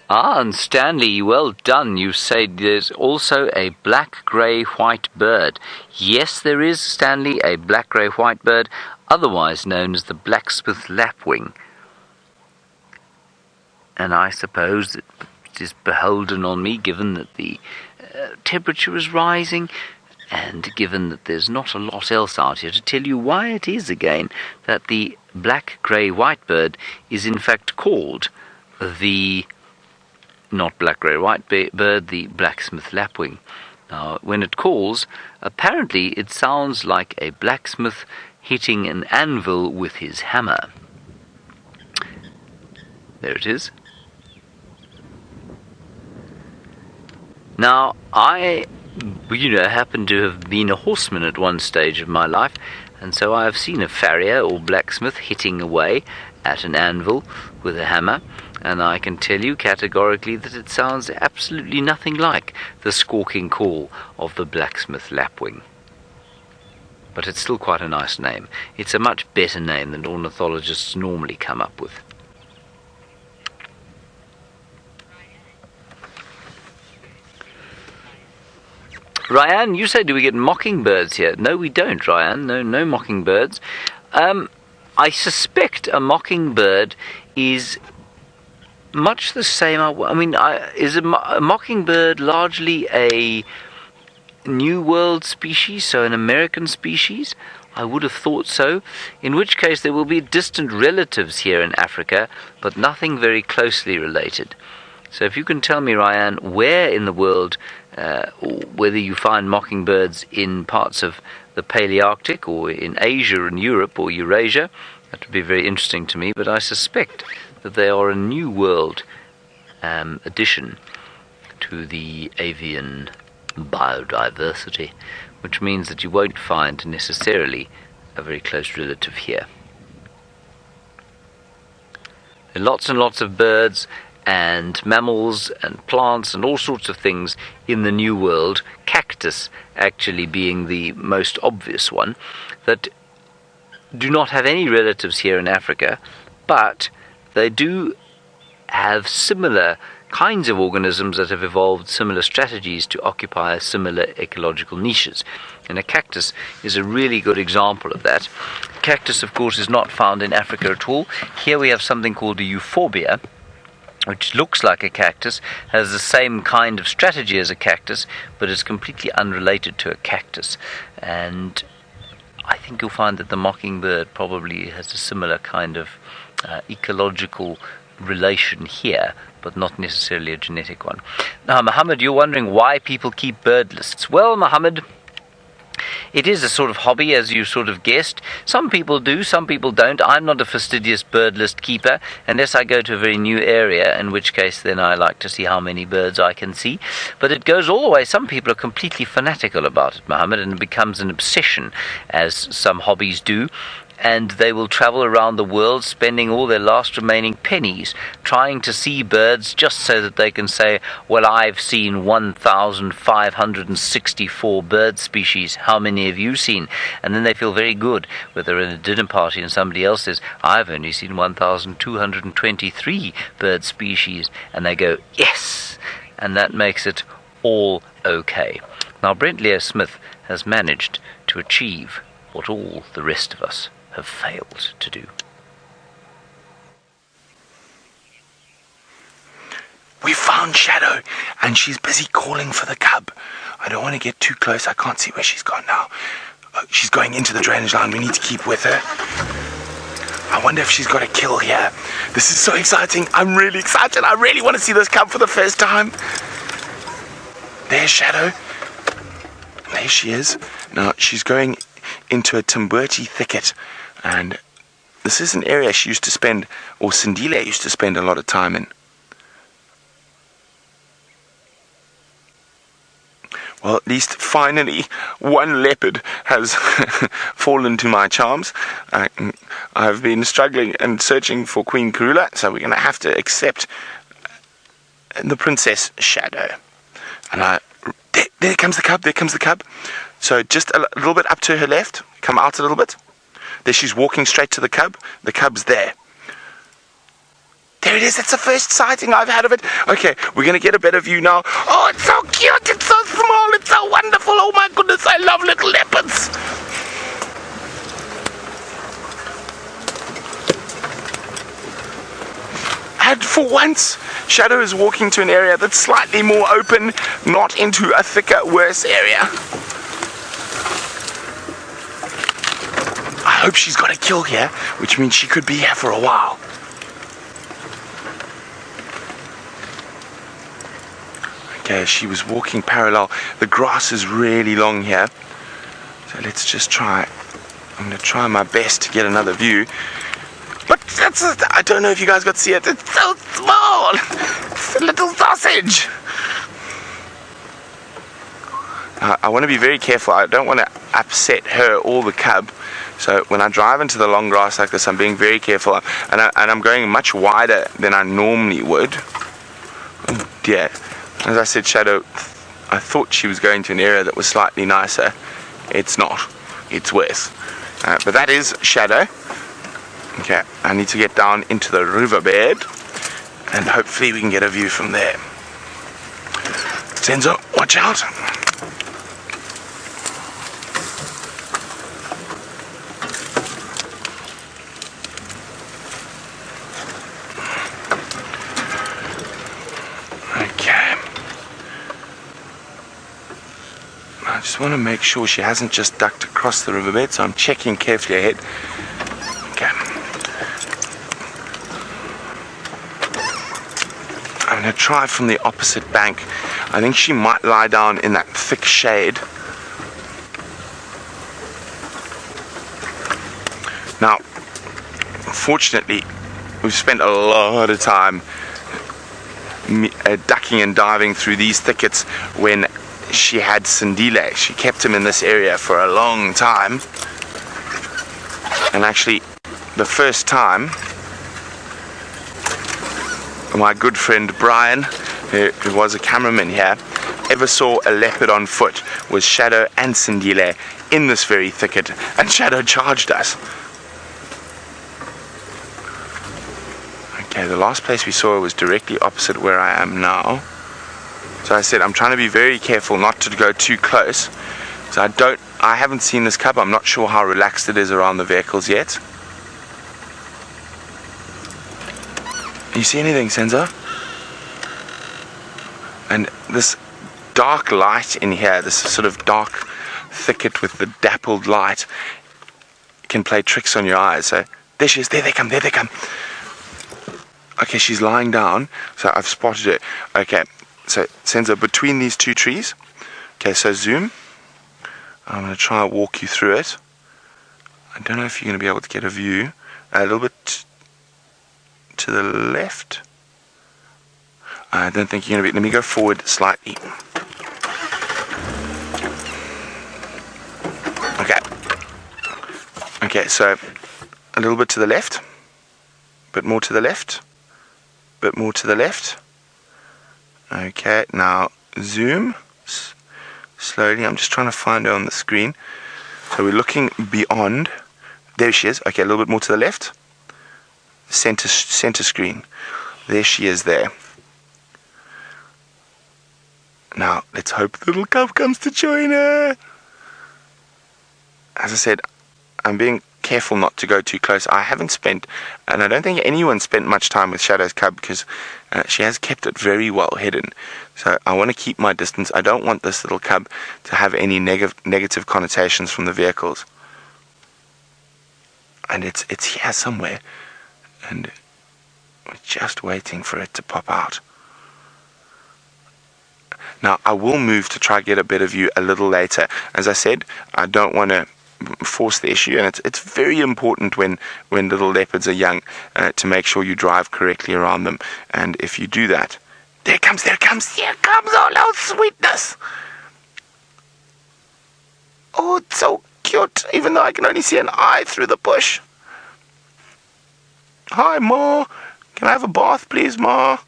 B: Ah, and Stanley, well done. You say there's also a black-grey-white bird. Yes, there is, Stanley, a black-grey-white bird, otherwise known as the blacksmith lapwing. And I suppose that it is beholden on me, given that the temperature is rising, and given that there's not a lot else out here, to tell you why it is again that the black-grey-white bird is in fact called the... not black-grey-white bird, the blacksmith lapwing. Now, when it calls, apparently it sounds like a blacksmith hitting an anvil with his hammer. There it is. Now, I, happen to have been a horseman at one stage of my life, And so I have seen a farrier or blacksmith hitting away at an anvil with a hammer, and I can tell you categorically that it sounds absolutely nothing like the squawking call of the blacksmith lapwing. But it's still quite a nice name. It's a much better name than ornithologists normally come up with. Ryan, you say, do we get mockingbirds here? No, we don't, Ryan. No mockingbirds. I suspect a mockingbird is much the same. I mean, is a mockingbird largely a New World species, so an American species? I would have thought so, in which case there will be distant relatives here in Africa, but nothing very closely related. So if you can tell me, Ryan, where in the world, whether you find mockingbirds in parts of the Palearctic or in Asia and Europe or Eurasia, that would be very interesting to me, but I suspect that they are a New World addition to the avian biodiversity, which means that you won't find necessarily a very close relative here. There are lots and lots of birds and mammals and plants and all sorts of things in the New World, cactus actually being the most obvious one, that do not have any relatives here in Africa, but they do have similar kinds of organisms that have evolved similar strategies to occupy similar ecological niches. And a cactus is a really good example of that. Cactus, of course, is not found in Africa at all. Here we have something called a euphorbia, which looks like a cactus, has the same kind of strategy as a cactus, but is completely unrelated to a cactus. And I think you'll find that the mockingbird probably has a similar kind of ecological relation here, but not necessarily a genetic one. Now, Mohammed, you're wondering why people keep bird lists. Well, Mohammed, it is a sort of hobby, as you sort of guessed. Some people do, some people don't. I'm not a fastidious bird list keeper, unless I go to a very new area, in which case then I like to see how many birds I can see. But it goes all the way. Some people are completely fanatical about it, Mohammed, and it becomes an obsession, as some hobbies do. And they will travel around the world spending all their last remaining pennies trying to see birds just so that they can say, well, I've seen 1,564 bird species. How many have you seen? And then they feel very good when they're in a dinner party and somebody else says, I've only seen 1,223 bird species. And they go, yes! And that makes it all okay. Now, Brent Leo Smith has managed to achieve what all the rest of us have failed to do.
A: We found Shadow, and she's busy calling for the cub. I don't want to get too close. I can't see where she's gone now. She's going into the drainage line. We need to keep with her. I wonder if she's got a kill here. This is so exciting. I'm really excited. I really want to see this cub for the first time. There's Shadow. There she is. Now, she's going into a Timberti thicket. And this is an area she used to spend, or Sindile used to spend a lot of time in. Well, at least finally one leopard has fallen to my charms. I've been struggling and searching for Queen Karula, so we're going to have to accept the Princess Shadow. And there comes the cub, there comes the cub. So just a little bit up to her left, come out a little bit. There she's walking straight to the cub. The cub's there. There it is. It's the first sighting I've had of it. Okay, we're going to get a better view now. Oh, it's so cute. It's so small. It's so wonderful. Oh my goodness, I love little leopards. And for once, Shadow is walking to an area that's slightly more open, not into a thicker, worse area. I hope she's got a kill here, which means she could be here for a while. Okay, she was walking parallel. The grass is really long here. So let's just try. I'm going to try my best to get another view. But I don't know if you guys got to see it. It's so small. It's a little sausage. I want to be very careful. I don't want to upset her or the cub. So when I drive into the long grass like this, I'm being very careful, and I'm going much wider than I normally would. Oh dear. As I said, Shadow, I thought she was going to an area that was slightly nicer. It's not. It's worse. But that is Shadow. Okay, I need to get down into the riverbed, and hopefully we can get a view from there. Senzo, watch out. Okay. I just want to make sure she hasn't just ducked across the riverbed, so I'm checking carefully ahead. Okay. I'm going to try from the opposite bank. I think she might lie down in that thick shade. Now, fortunately, we've spent a lot of time ducking and diving through these thickets when she had Sindile. She kept him in this area for a long time. And actually, the first time, my good friend Brian, who was a cameraman here, ever saw a leopard on foot was Shadow and Sindile in this very thicket, and Shadow charged us. Okay, the last place we saw her was directly opposite where I am now. So I said I'm trying to be very careful not to go too close. So I haven't seen this cub. I'm not sure how relaxed it is around the vehicles yet. You see anything, Senzo? And this dark light in here, this sort of dark thicket with the dappled light, can play tricks on your eyes. So there she is. There they come. There they come. Okay, she's lying down. So I've spotted her. Okay, so Senzo, between these two trees. Okay, so zoom. I'm going to try and walk you through it. I don't know if you're going to be able to get a view. A little bit to the left. I don't think you're going to be. Let me go forward slightly. Okay. Okay, so a little bit to the left. Bit more to the left. Bit more to the left. Okay, now zoom. Slowly. I'm just trying to find her on the screen. So we're looking beyond. There she is. Okay, a little bit more to the left. Center screen. There she is there. Now, let's hope the little cub comes to join her. As I said, I'm being careful not to go too close. I haven't spent, and I don't think anyone spent much time with Shadow's cub because she has kept it very well hidden. So I want to keep my distance. I don't want this little cub to have any negative connotations from the vehicles. And it's here somewhere. And we're just waiting for it to pop out. Now, I will move to try to get a better view a little later. As I said, I don't want to force the issue, and it's very important when little leopards are young to make sure you drive correctly around them. And if you do that, here comes all our sweetness. Oh, it's so cute, even though I can only see an eye through the bush. Hi, Ma. Can I have a bath, please, Ma?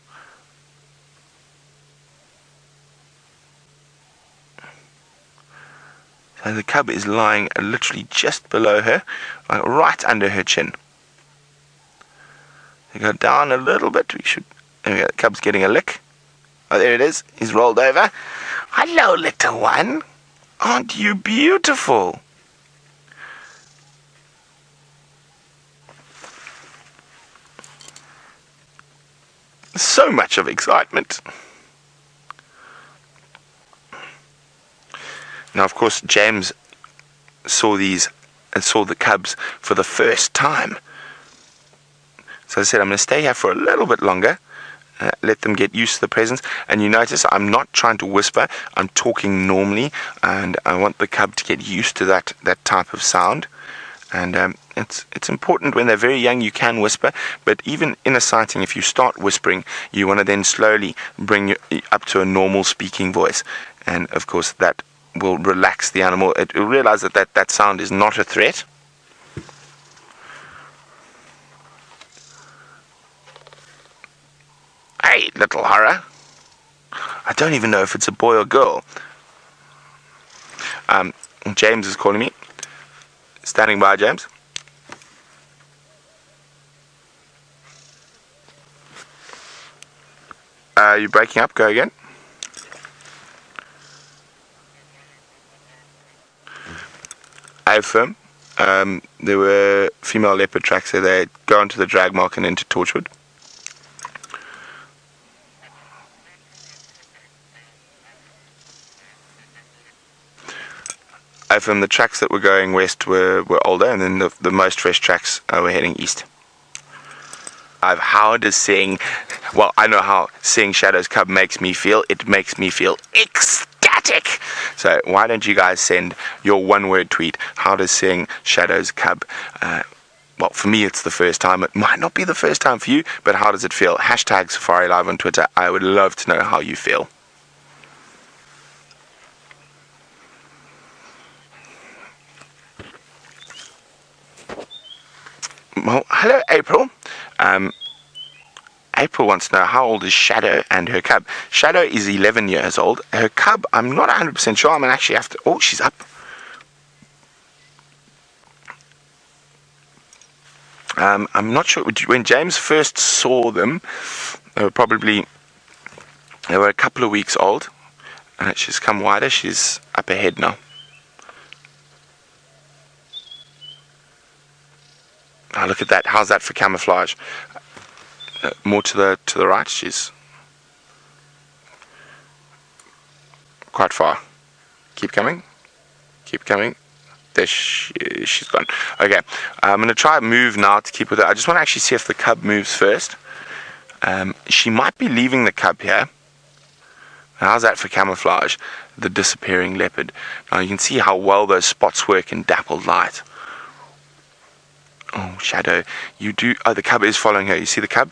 A: So the cub is lying literally just below her, right under her chin. You go down a little bit. There we go. The cub's getting a lick. Oh, there it is. He's rolled over. Hello, little one. Aren't you beautiful? So much of excitement. Now, of course, James saw the cubs for the first time. So I said, I'm going to stay here for a little bit longer, let them get used to the presence. And you notice I'm not trying to whisper, I'm talking normally, and I want the cub to get used to that type of sound. And it's important when they're very young, you can whisper, but even in a sighting, if you start whispering, you want to then slowly bring you up to a normal speaking voice. And of course, that will relax the animal. It will realize that sound is not a threat. Hey, little horror. I don't even know if it's a boy or girl. James is calling me. Standing by, James. You're breaking up. Go again. I affirm. There were female leopard tracks, so they go onto the drag mark and into Torchwood. From the tracks that were going west were older, and then the most fresh tracks were heading east. How does seeing, well, I know how seeing Shadow's cub makes me feel. It makes me feel ecstatic. So why don't you guys send your one-word tweet? How does seeing Shadow's cub, well, for me it's the first time. It might not be the first time for you, but how does it feel? Hashtag Safari Live on Twitter. I would love to know how you feel. Well, hello, April. April wants to know how old is Shadow and her cub. Shadow is 11 years old. Her cub, I'm not 100% sure. I'm going to actually have to... Oh, she's up. I'm not sure. When James first saw them, they were a couple of weeks old. She's come wider. She's up ahead now. Oh, look at that. How's that for camouflage? More to the right. She's quite far. Keep coming. Keep coming. There she's gone. Okay. I'm going to try and move now to keep with her. I just want to actually see if the cub moves first. She might be leaving the cub here. How's that for camouflage? The disappearing leopard. Now you can see how well those spots work in dappled light. Oh, Shadow, you do... Oh, the cub is following her. You see the cub?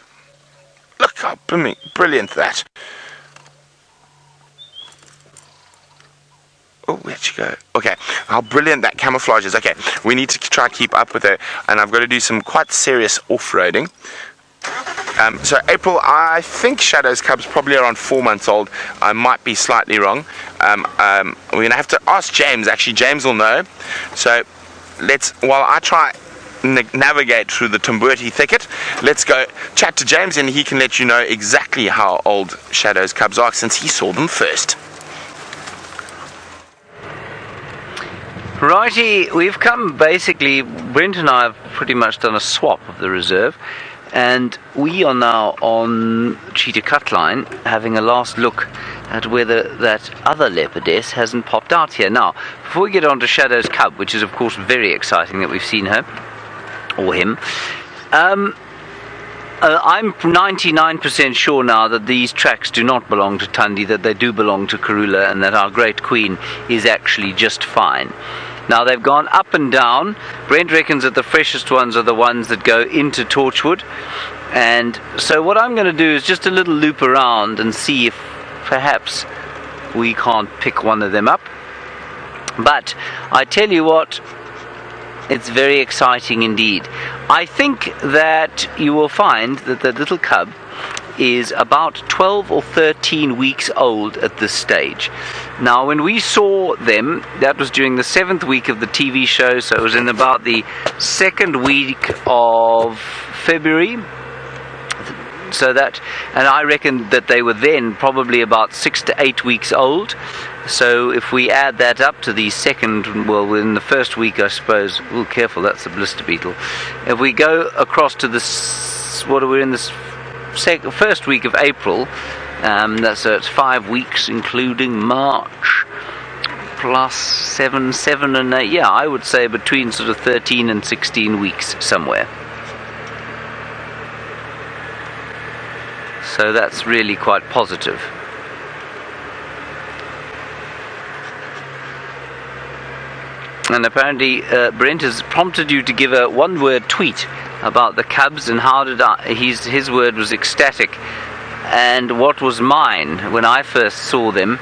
A: Look how brilliant that. Oh, where'd she go? Okay, how brilliant that camouflage is. Okay, we need to try to keep up with her, and I've got to do some quite serious off-roading. So, April, I think Shadow's cub's probably around 4 months old. I might be slightly wrong. We're going to have to ask James. Actually, James will know. So, while I try... navigate through the Tumburti thicket, let's go chat to James and he can let you know exactly how old Shadow's cubs are since he saw them first.
B: Righty, we've come basically, Brent and I have pretty much done a swap of the reserve, and we are now on Cheetah Cutline having a last look at whether that other leopardess hasn't popped out here. Now, before we get on to Shadow's cub, which is of course very exciting that we've seen her or him, I'm 99% sure now that these tracks do not belong to Tundi, that they do belong to Karula, and that our great queen is actually just fine. Now, they've gone up and down. Brent reckons that the freshest ones are the ones that go into Torchwood, and so what I'm going to do is just a little loop around and see if perhaps we can't pick one of them up. But I tell you what, it's very exciting indeed. I think that you will find that the little cub is about 12 or 13 weeks old at this stage. Now, when we saw them, that was during the 7th week of the TV show, so it was in about the 2nd week of February. So that, and I reckon that they were then probably about 6 to 8 weeks old. So if we add that up to the second, well, in the first week, I suppose. Oh, careful, that's a blister beetle. If we go across to this, what are we in this first week of April? It's 5 weeks, including March, plus 7 and 8. Yeah, I would say between sort of 13 and 16 weeks somewhere. So that's really quite positive. And apparently Brent has prompted you to give a one-word tweet about the cubs, and how did his word was ecstatic. And what was mine when I first saw them?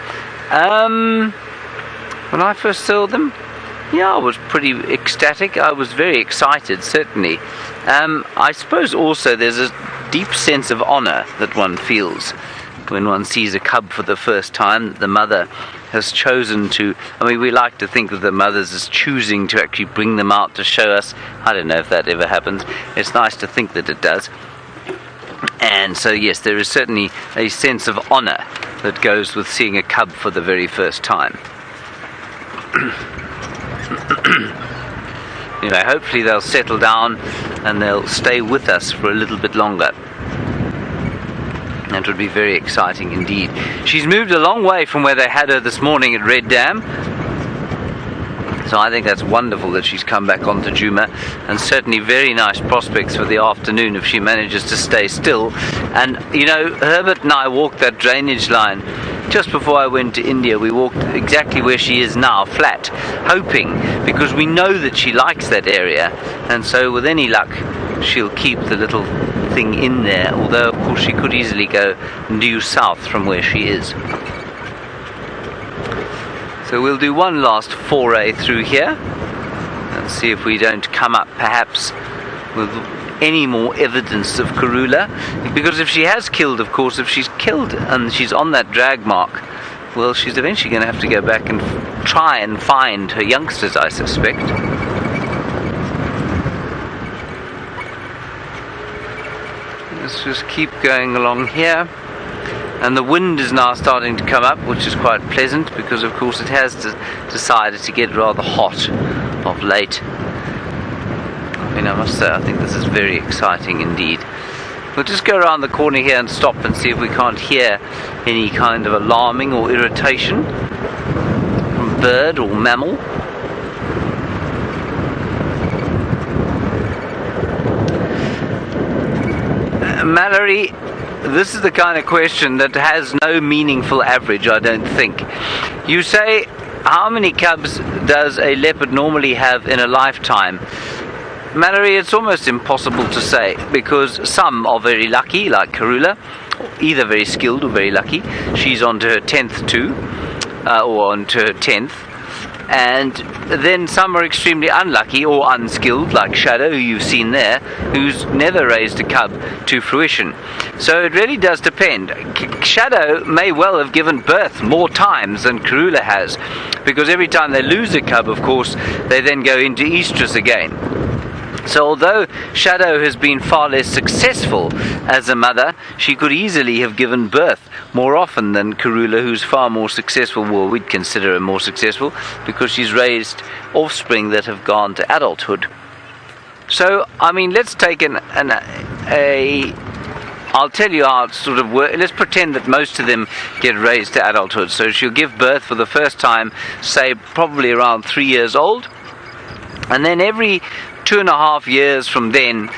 B: Yeah, I was pretty ecstatic. I was very excited, certainly. I suppose also there's a deep sense of honor that one feels when one sees a cub for the first time. The mother has chosen to, I mean, we like to think that the mothers is choosing to actually bring them out to show us. I don't know if that ever happens. It's nice to think that it does. And so yes, there is certainly a sense of honor that goes with seeing a cub for the very first time. Anyway, hopefully they'll settle down and they'll stay with us for a little bit longer. That would be very exciting indeed. She's moved a long way from where they had her this morning at Red Dam. So I think that's wonderful that she's come back onto Djuma, and certainly very nice prospects for the afternoon if she manages to stay still. And you know, Herbert and I walked that drainage line just before I went to India. We walked exactly where she is now, flat, hoping, because we know that she likes that area, and so with any luck she'll keep the little thing in there, although of course she could easily go due south from where she is. So we'll do one last foray through here and see if we don't come up perhaps with any more evidence of Karula, because if she has killed, of course, if she's killed and she's on that drag mark, well, she's eventually going to have to go back and try and find her youngsters, I suspect. Let's just keep going along here. And the wind is now starting to come up, which is quite pleasant, because of course it has decided to get rather hot of late. I mean, I must say, I think this is very exciting indeed. We'll just go around the corner here and stop and see if we can't hear any kind of alarming or irritation from bird or mammal. Mallory, this is the kind of question that has no meaningful average, I don't think. You say, how many cubs does a leopard normally have in a lifetime? Mallory, it's almost impossible to say, because some are very lucky, like Karula, either very skilled or very lucky. She's on to her 10th too, or on to her 10th. And then some are extremely unlucky or unskilled, like Shadow, who you've seen there, who's never raised a cub to fruition. So it really does depend. Shadow may well have given birth more times than Karula has, because every time they lose a cub, of course, they then go into estrus again. So although Shadow has been far less successful as a mother, she could easily have given birth more often than Karula, who's far more successful. Well, we'd consider her more successful because she's raised offspring that have gone to adulthood. So, I mean, let's take I'll tell you how it sort of works. Let's pretend that most of them get raised to adulthood. So she'll give birth for the first time, say, probably around 3 years old. And then every 2.5 years from then,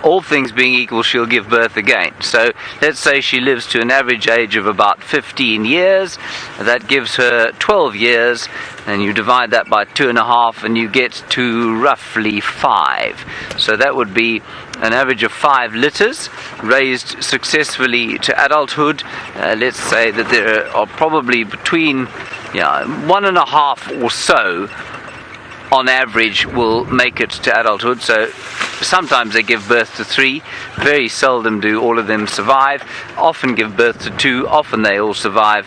B: all things being equal, she'll give birth again. So let's say she lives to an average age of about 15 years. That gives her 12 years, and you divide that by 2.5 and you get to roughly 5. So that would be an average of 5 litters raised successfully to adulthood. Let's say that there are probably between 1.5 or so on average will make it to adulthood. So sometimes they give birth to 3, very seldom do all of them survive, often give birth to 2, often they all survive,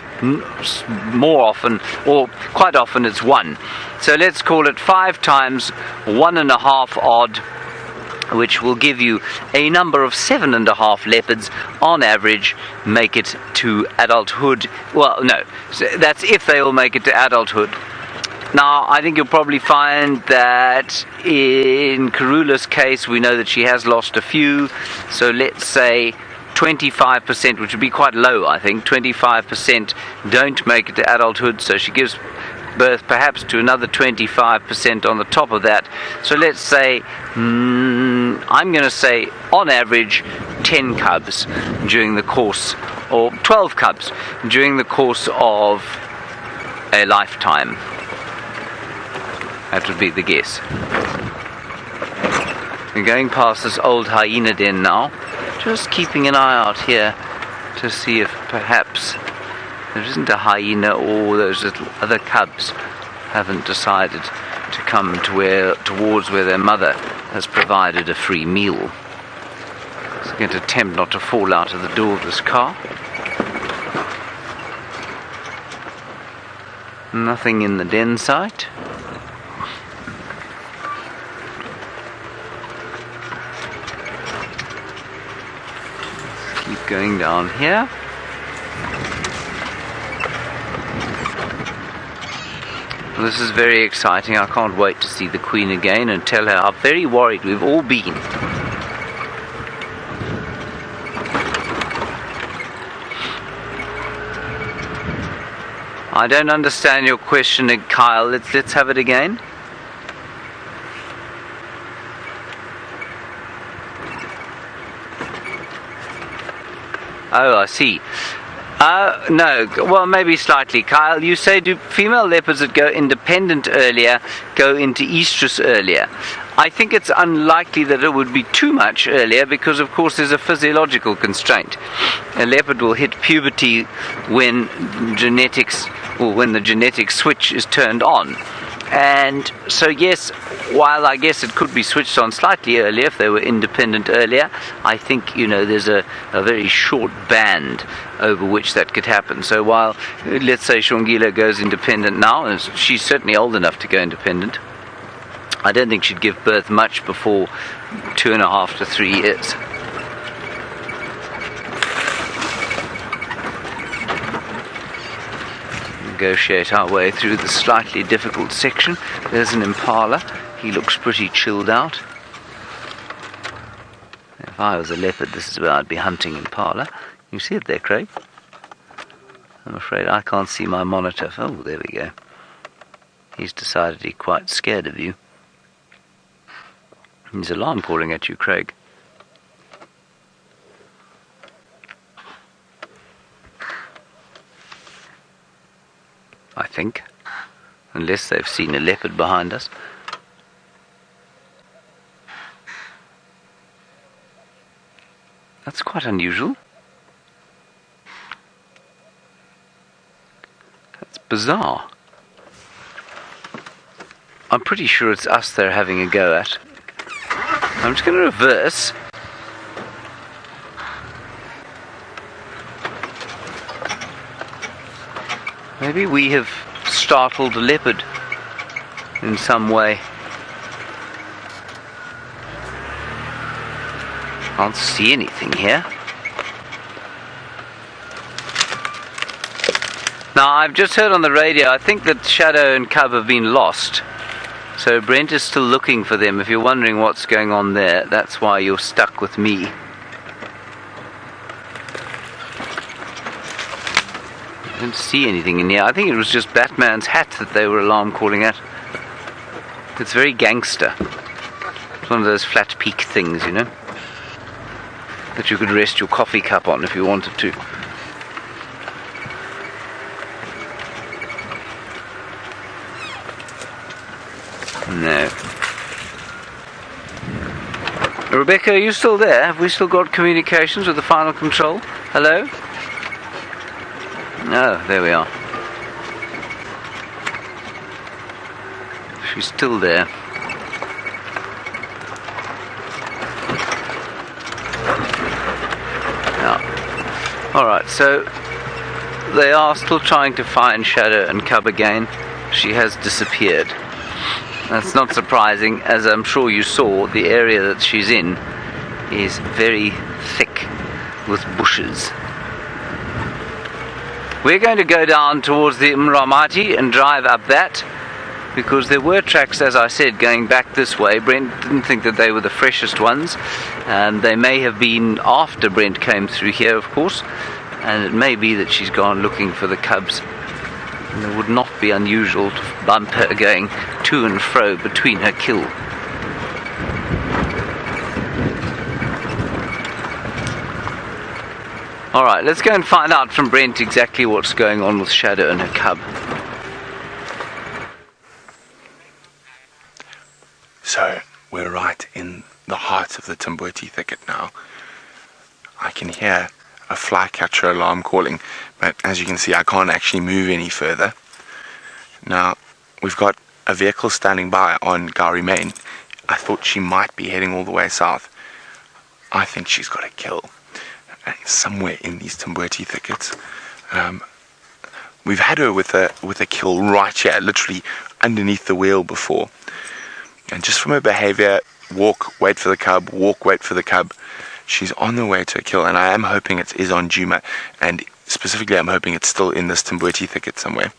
B: more often, or quite often it's 1. So let's call it 5 times 1.5 odd, which will give you a number of 7.5 leopards on average make it to adulthood. Well, no, that's if they all make it to adulthood. Now, I think you'll probably find that in Karula's case, we know that she has lost a few. So let's say 25%, which would be quite low, I think. 25% don't make it to adulthood, so she gives birth perhaps to another 25% on the top of that. So let's say, I'm going to say on average 10 cubs during the course, or 12 cubs during the course of a lifetime. That would be the guess. We're going past this old hyena den now, just keeping an eye out here to see if perhaps there isn't a hyena or those little other cubs haven't decided to come to towards where their mother has provided a free meal. So I'm going to attempt not to fall out of the door of this car. Nothing in the den sight. Keep going down here. This is very exciting. I can't wait to see the Queen again and tell her how very worried we've all been. I don't understand your question, Kyle. Let's have it again. Oh, I see. No, well, maybe slightly. Kyle, you say, do female leopards that go independent earlier go into estrus earlier? I think it's unlikely that it would be too much earlier because, of course, there's a physiological constraint. A leopard will hit puberty when the genetic switch is turned on. And so, yes, while I guess it could be switched on slightly earlier if they were independent earlier, I think, there's a very short band over which that could happen. So while, let's say, Shongila goes independent now, and she's certainly old enough to go independent, I don't think she'd give birth much before 2.5 to 3 years. Negotiate our way through the slightly difficult section. There's an Impala. He looks pretty chilled out. If I was a leopard, this is where I'd be hunting Impala. You see it there, Craig? I'm afraid I can't see my monitor. Oh, there we go. He's decidedly quite scared of you. He's alarm calling at you, Craig. I think. Unless they've seen a leopard behind us. That's quite unusual. That's bizarre. I'm pretty sure it's us they're having a go at. I'm just going to reverse. Maybe we have startled a leopard in some way. Can't see anything here. Now, I've just heard on the radio, I think that Shadow and Cub have been lost. So Brent is still looking for them. If you're wondering what's going on there, that's why you're stuck with me. I don't see anything in here. I think it was just Batman's hat that they were alarm calling at. It's very gangster. It's one of those flat peak things, that you could rest your coffee cup on if you wanted to. No. Rebecca, are you still there? Have we still got communications with the final control? Hello? No, there we are. She's still there. Yeah. Alright, so they are still trying to find Shadow and Cub again. She has disappeared. That's not surprising, as I'm sure you saw, the area that she's in is very thick with bushes. We're going to go down towards the Mramati and drive up that, because there were tracks, as I said, going back this way. Brent didn't think that they were the freshest ones, and they may have been after Brent came through here, of course, and it may be that she's gone looking for the cubs. And it would not be unusual to bump her going to and fro between her kill. Alright, let's go and find out from Brent exactly what's going on with Shadow and her cub.
A: So, we're right in the heart of the Timboti thicket now. I can hear a flycatcher alarm calling, but as you can see, I can't actually move any further. Now, we've got a vehicle standing by on Gowrie Main. I thought she might be heading all the way south. I think she's got a kill somewhere in these Timbweti thickets. We've had her with a kill right here, literally underneath the wheel before. And just from her behavior, walk, wait for the cub, walk, wait for the cub, she's on the way to a kill. And I am hoping it is on Djuma. And specifically, I'm hoping it's still in this Timbweti thicket somewhere.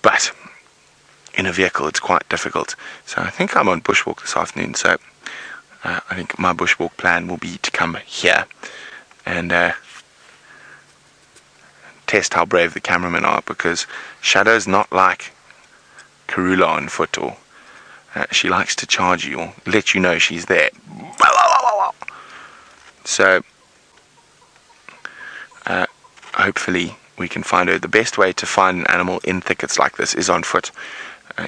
A: But in a vehicle, it's quite difficult. So I think I'm on bushwalk this afternoon. So I think my bushwalk plan will be to come here and test how brave the cameramen are, because Shadow's not like Karula on foot, or she likes to charge you or let you know she's there. So hopefully we can find her. The best way to find an animal in thickets like this is on foot.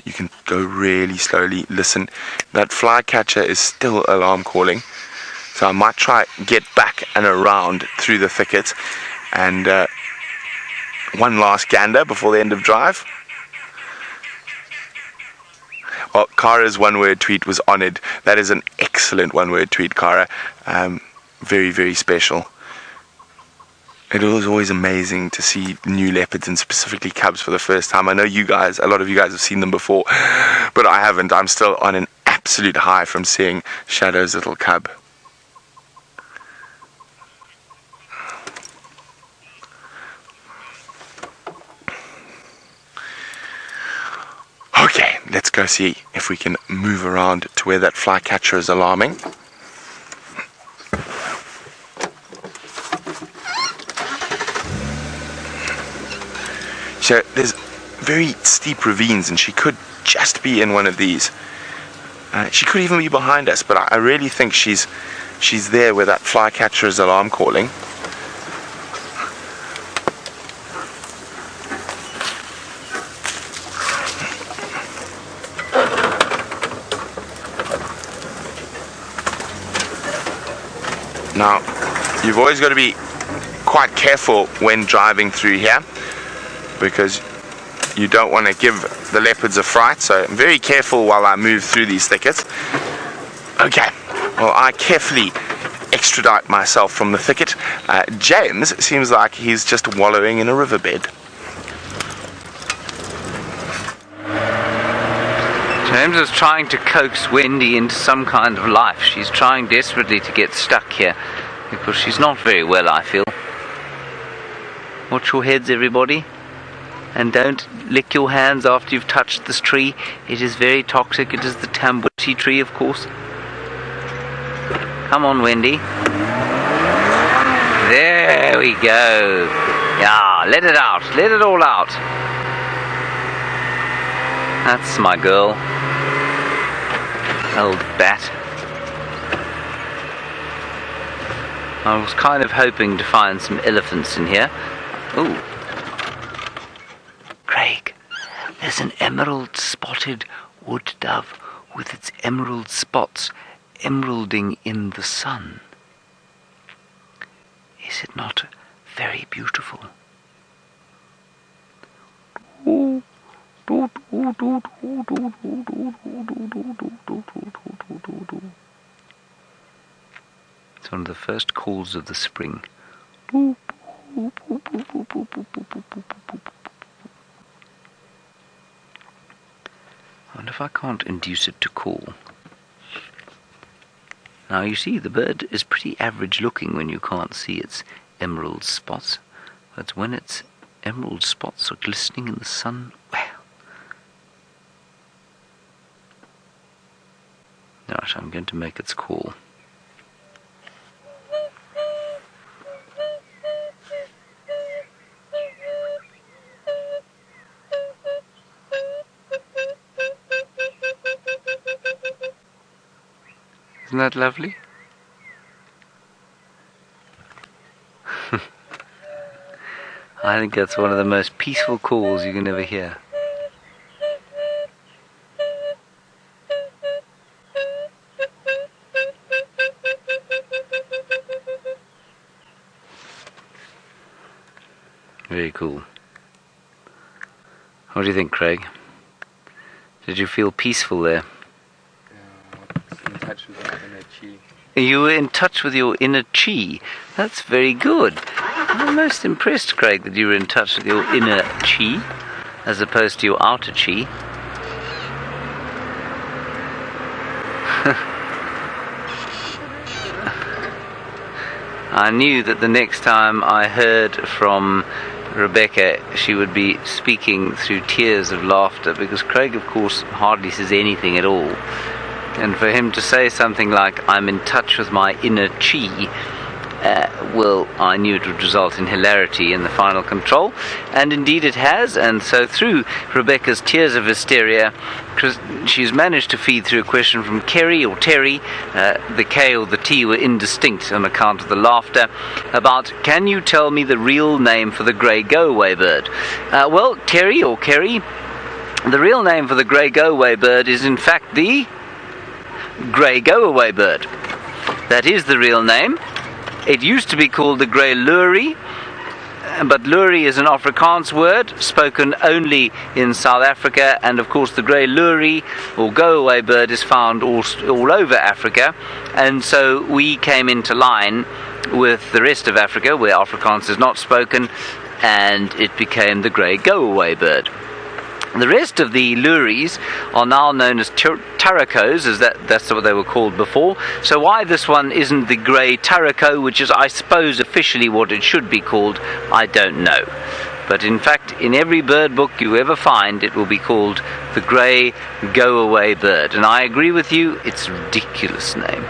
A: You can go really slowly. Listen, that flycatcher is still alarm calling, so I might try get back and around through the thicket, and one last gander before the end of drive. Well, Kara's one-word tweet was honoured. That is an excellent one-word tweet, Kara. Very, very special. It was always amazing to see new leopards, and specifically cubs, for the first time. I know you guys, a lot of you guys have seen them before, but I haven't. I'm still on an absolute high from seeing Shadow's little cub. Okay, let's go see if we can move around to where that flycatcher is alarming. So there's very steep ravines, and she could just be in one of these. She could even be behind us, but I really think she's there where that flycatcher is alarm calling. Now, you've always got to be quite careful when driving through here, because you don't want to give the leopards a fright, so I'm very careful while I move through these thickets. Okay, well, I carefully extradite myself from the thicket. James seems like he's just wallowing in a riverbed.
B: James is trying to coax Wendy into some kind of life. She's trying desperately to get stuck here, because she's not very well, I feel. Watch your heads, everybody. And don't lick your hands after you've touched this tree. It is very toxic. It is the Timbweti tree, of course. Come on, Wendy. There we go. Yeah, let it out. Let it all out. That's my girl. Old bat. I was kind of hoping to find some elephants in here. Ooh. Craig, there's an emerald spotted wood dove with its emerald spots emeralding in the sun. Is it not very beautiful? It's one of the first calls of the spring. I wonder if I can't induce it to call. Now you see, the bird is pretty average looking when you can't see its emerald spots. But when its emerald spots are glistening in the sun, well. Alright, I'm going to make its call. Isn't that lovely? I think that's one of the most peaceful calls you can ever hear. Very cool. What do you think, Craig? Did you feel peaceful there? You were in touch with your inner chi. That's very good. I'm most impressed, Craig, that you were in touch with your inner chi as opposed to your outer chi. I knew that the next time I heard from Rebecca, she would be speaking through tears of laughter, because Craig, of course, hardly says anything at all. And for him to say something like, I'm in touch with my inner chi, well, I knew it would result in hilarity in the final control, and indeed it has. And so through Rebecca's tears of hysteria, she's managed to feed through a question from Kerry or Terry, the K or the T were indistinct on account of the laughter, about, can you tell me the real name for the grey go-away bird? Well, Terry or Kerry, the real name for the grey go-away bird is in fact the grey go-away bird. That is the real name. It used to be called the grey lorie, but lorie is an Afrikaans word spoken only in South Africa, and of course the grey lorie or go-away bird is found all over Africa, and so we came into line with the rest of Africa where Afrikaans is not spoken, and it became the grey go-away bird. The rest of the lories are now known as taracos, as that's what they were called before. So why this one isn't the grey taraco, which is, I suppose, officially what it should be called, I don't know. But in fact, in every bird book you ever find, it will be called the grey go-away bird. And I agree with you, it's a ridiculous name.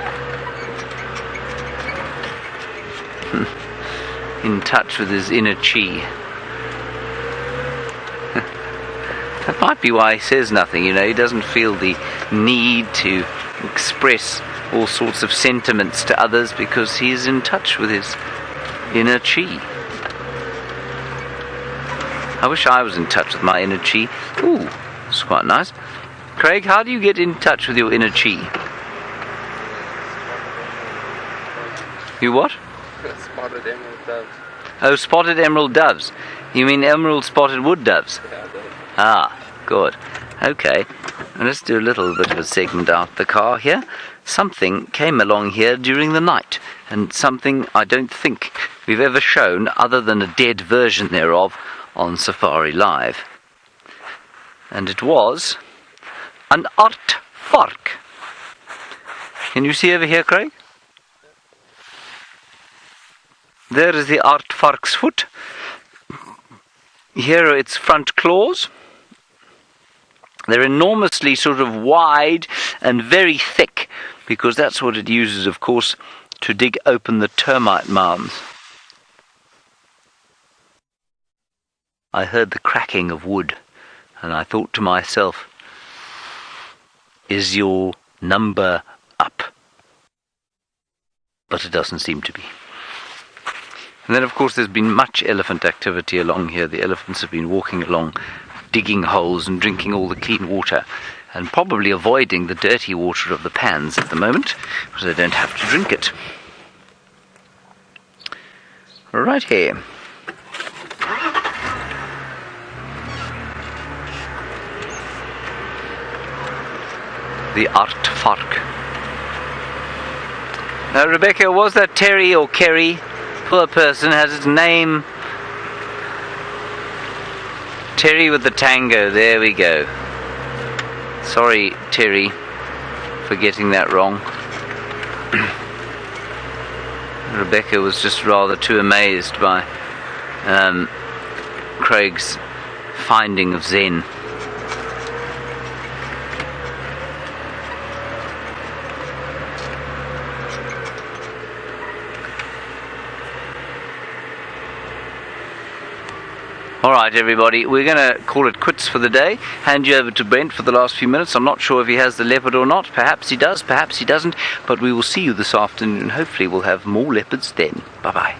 B: In touch with his inner chi. That might be why he says nothing, you know. He doesn't feel the need to express all sorts of sentiments to others because he is in touch with his inner chi. I wish I was in touch with my inner chi. Ooh, it's quite nice. Craig, how do you get in touch with your inner chi? You what?
C: Spotted emerald doves.
B: Oh, spotted emerald doves. You mean emerald spotted wood doves? Ah, good. Okay, let's do a little bit of a segment out the car here. Something came along here during the night, and something I don't think we've ever shown other than a dead version thereof on Safari Live. And it was an aardvark. Can you see over here, Craig? There is the aardvark's foot. Here are its front claws. They're enormously sort of wide and very thick, because that's what it uses, of course, to dig open the termite mounds. I heard the cracking of wood, and I thought to myself, is your number up? But it doesn't seem to be. And then, of course, there's been much elephant activity along here. The elephants have been walking along, digging holes and drinking all the clean water, and probably avoiding the dirty water of the pans at the moment, because they don't have to drink it. Right here. The aardvark. Now, Rebecca, was that Terry or Kerry? Poor person has its name. Terry with the tango, there we go. Sorry, Terry, for getting that wrong. Rebecca was just rather too amazed by Craig's finding of Zen. Alright everybody, we're going to call it quits for the day. Hand you over to Brent for the last few minutes. I'm not sure if he has the leopard or not. Perhaps he does, perhaps he doesn't. But we will see you this afternoon. Hopefully we'll have more leopards then. Bye-bye.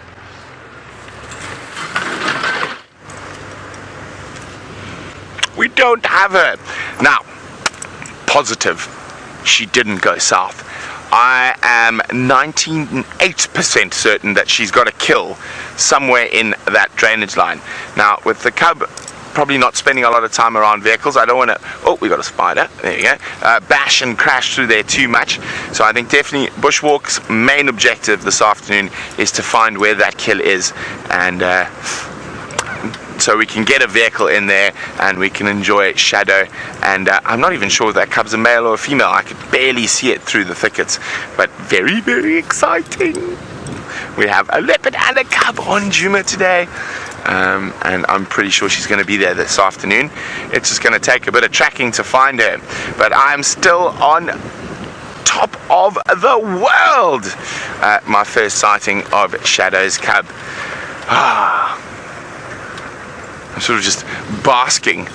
A: We don't have her. Now, positive, she didn't go south. I am 98% certain that she's got a kill somewhere in that drainage line. Now, with the cub probably not spending a lot of time around vehicles. I don't want to, oh, we got a spider, there you go, bash and crash through there too much. So I think definitely Bushwalk's main objective this afternoon is to find where that kill is, and so we can get a vehicle in there and we can enjoy Shadow. And I'm not even sure if that cub's a male or a female. I could barely see it through the thickets, but very, very exciting. We have a leopard and a cub on Djuma today, and I'm pretty sure she's going to be there this afternoon. It's just going to take a bit of tracking to find her, but I'm still on top of the world. My first sighting of Shadow's cub. I'm sort of just basking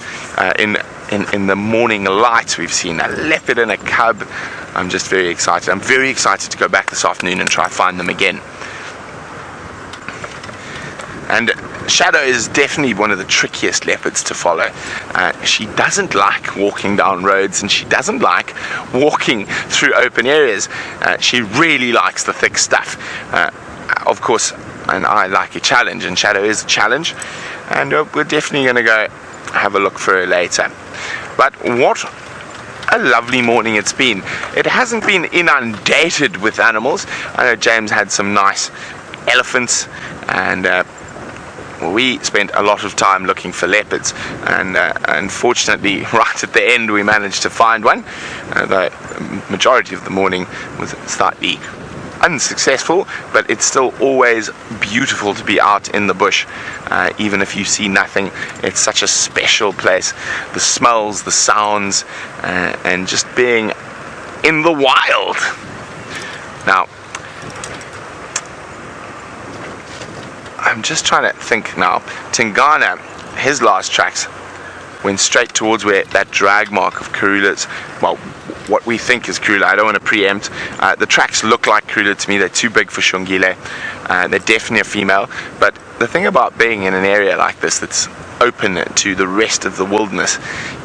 A: in the morning light. We've seen a leopard and a cub. I'm just very excited. I'm very excited to go back this afternoon and try to find them again. And Shadow is definitely one of the trickiest leopards to follow. She doesn't like walking down roads, and she doesn't like walking through open areas. She really likes the thick stuff. Of course, and I like a challenge, and Shadow is a challenge, and we're definitely going to go have a look for her later. But what a lovely morning it's been. It hasn't been inundated with animals. I know James had some nice elephants, and we spent a lot of time looking for leopards, and unfortunately right at the end we managed to find one. The majority of the morning was slightly unsuccessful, but it's still always beautiful to be out in the bush, even if you see nothing. It's such a special place. The smells, the sounds, and just being in the wild. Now, I'm just trying to think now. Tingana, his last tracks went straight towards where that drag mark of Karula's, well, what we think is Karula. I don't want to preempt. The tracks look like Karula to me. They're too big for Shungile. They're definitely a female. But the thing about being in an area like this that's open to the rest of the wilderness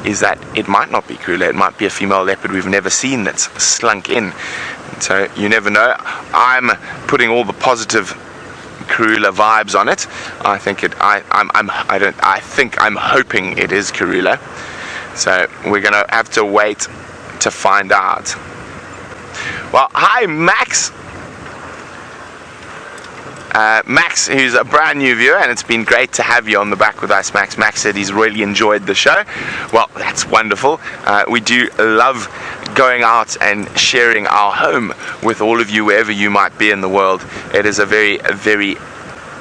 A: is that it might not be Karula. It might be a female leopard we've never seen that's slunk in. So you never know. I'm putting all the positive Karula vibes on it. I think I'm hoping it is Karula. So we're gonna have to wait to find out. Well, hi Max. Max, who's a brand new viewer, and it's been great to have you on the back with us, Max. Max said he's really enjoyed the show. Well, that's wonderful. We do love going out and sharing our home with all of you, wherever you might be in the world. It is a very, very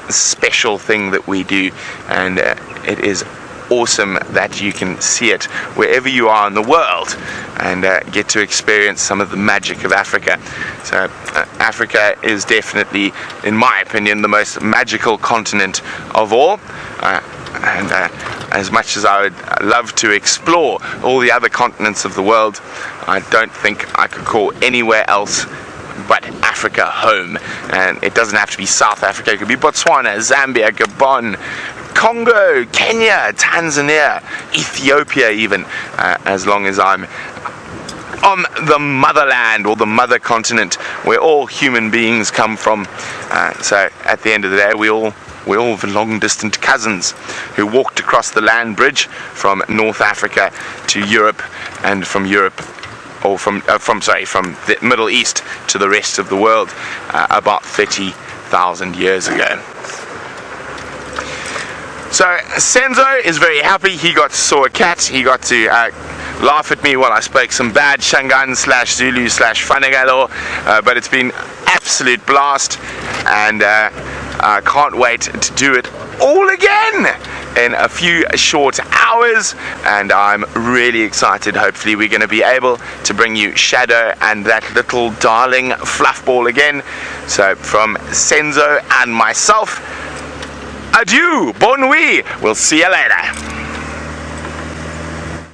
A: special thing that we do, and it is awesome that you can see it wherever you are in the world and get to experience some of the magic of Africa. So Africa is definitely, in my opinion, the most magical continent of all, and as much as I would love to explore all the other continents of the world, I don't think I could call anywhere else but Africa home. And it doesn't have to be South Africa. It could be Botswana, Zambia, Gabon, Congo, Kenya, Tanzania, Ethiopia even, as long as I'm on the motherland or the mother continent where all human beings come from. So at the end of the day, we're all long distant cousins who walked across the land bridge from North Africa to Europe, and from Europe, or from the Middle East to the rest of the world about 30,000 years ago. So Senzo is very happy. He saw a cat. He got to laugh at me while I spoke some bad Shangaan /Zulu /Fanagalo, but it's been absolute blast, and I can't wait to do it all again in a few short hours, and I'm really excited. Hopefully we're going to be able to bring you Shadow and that little darling fluffball again. So from Senzo and myself, adieu, bon nuit, we'll see you later.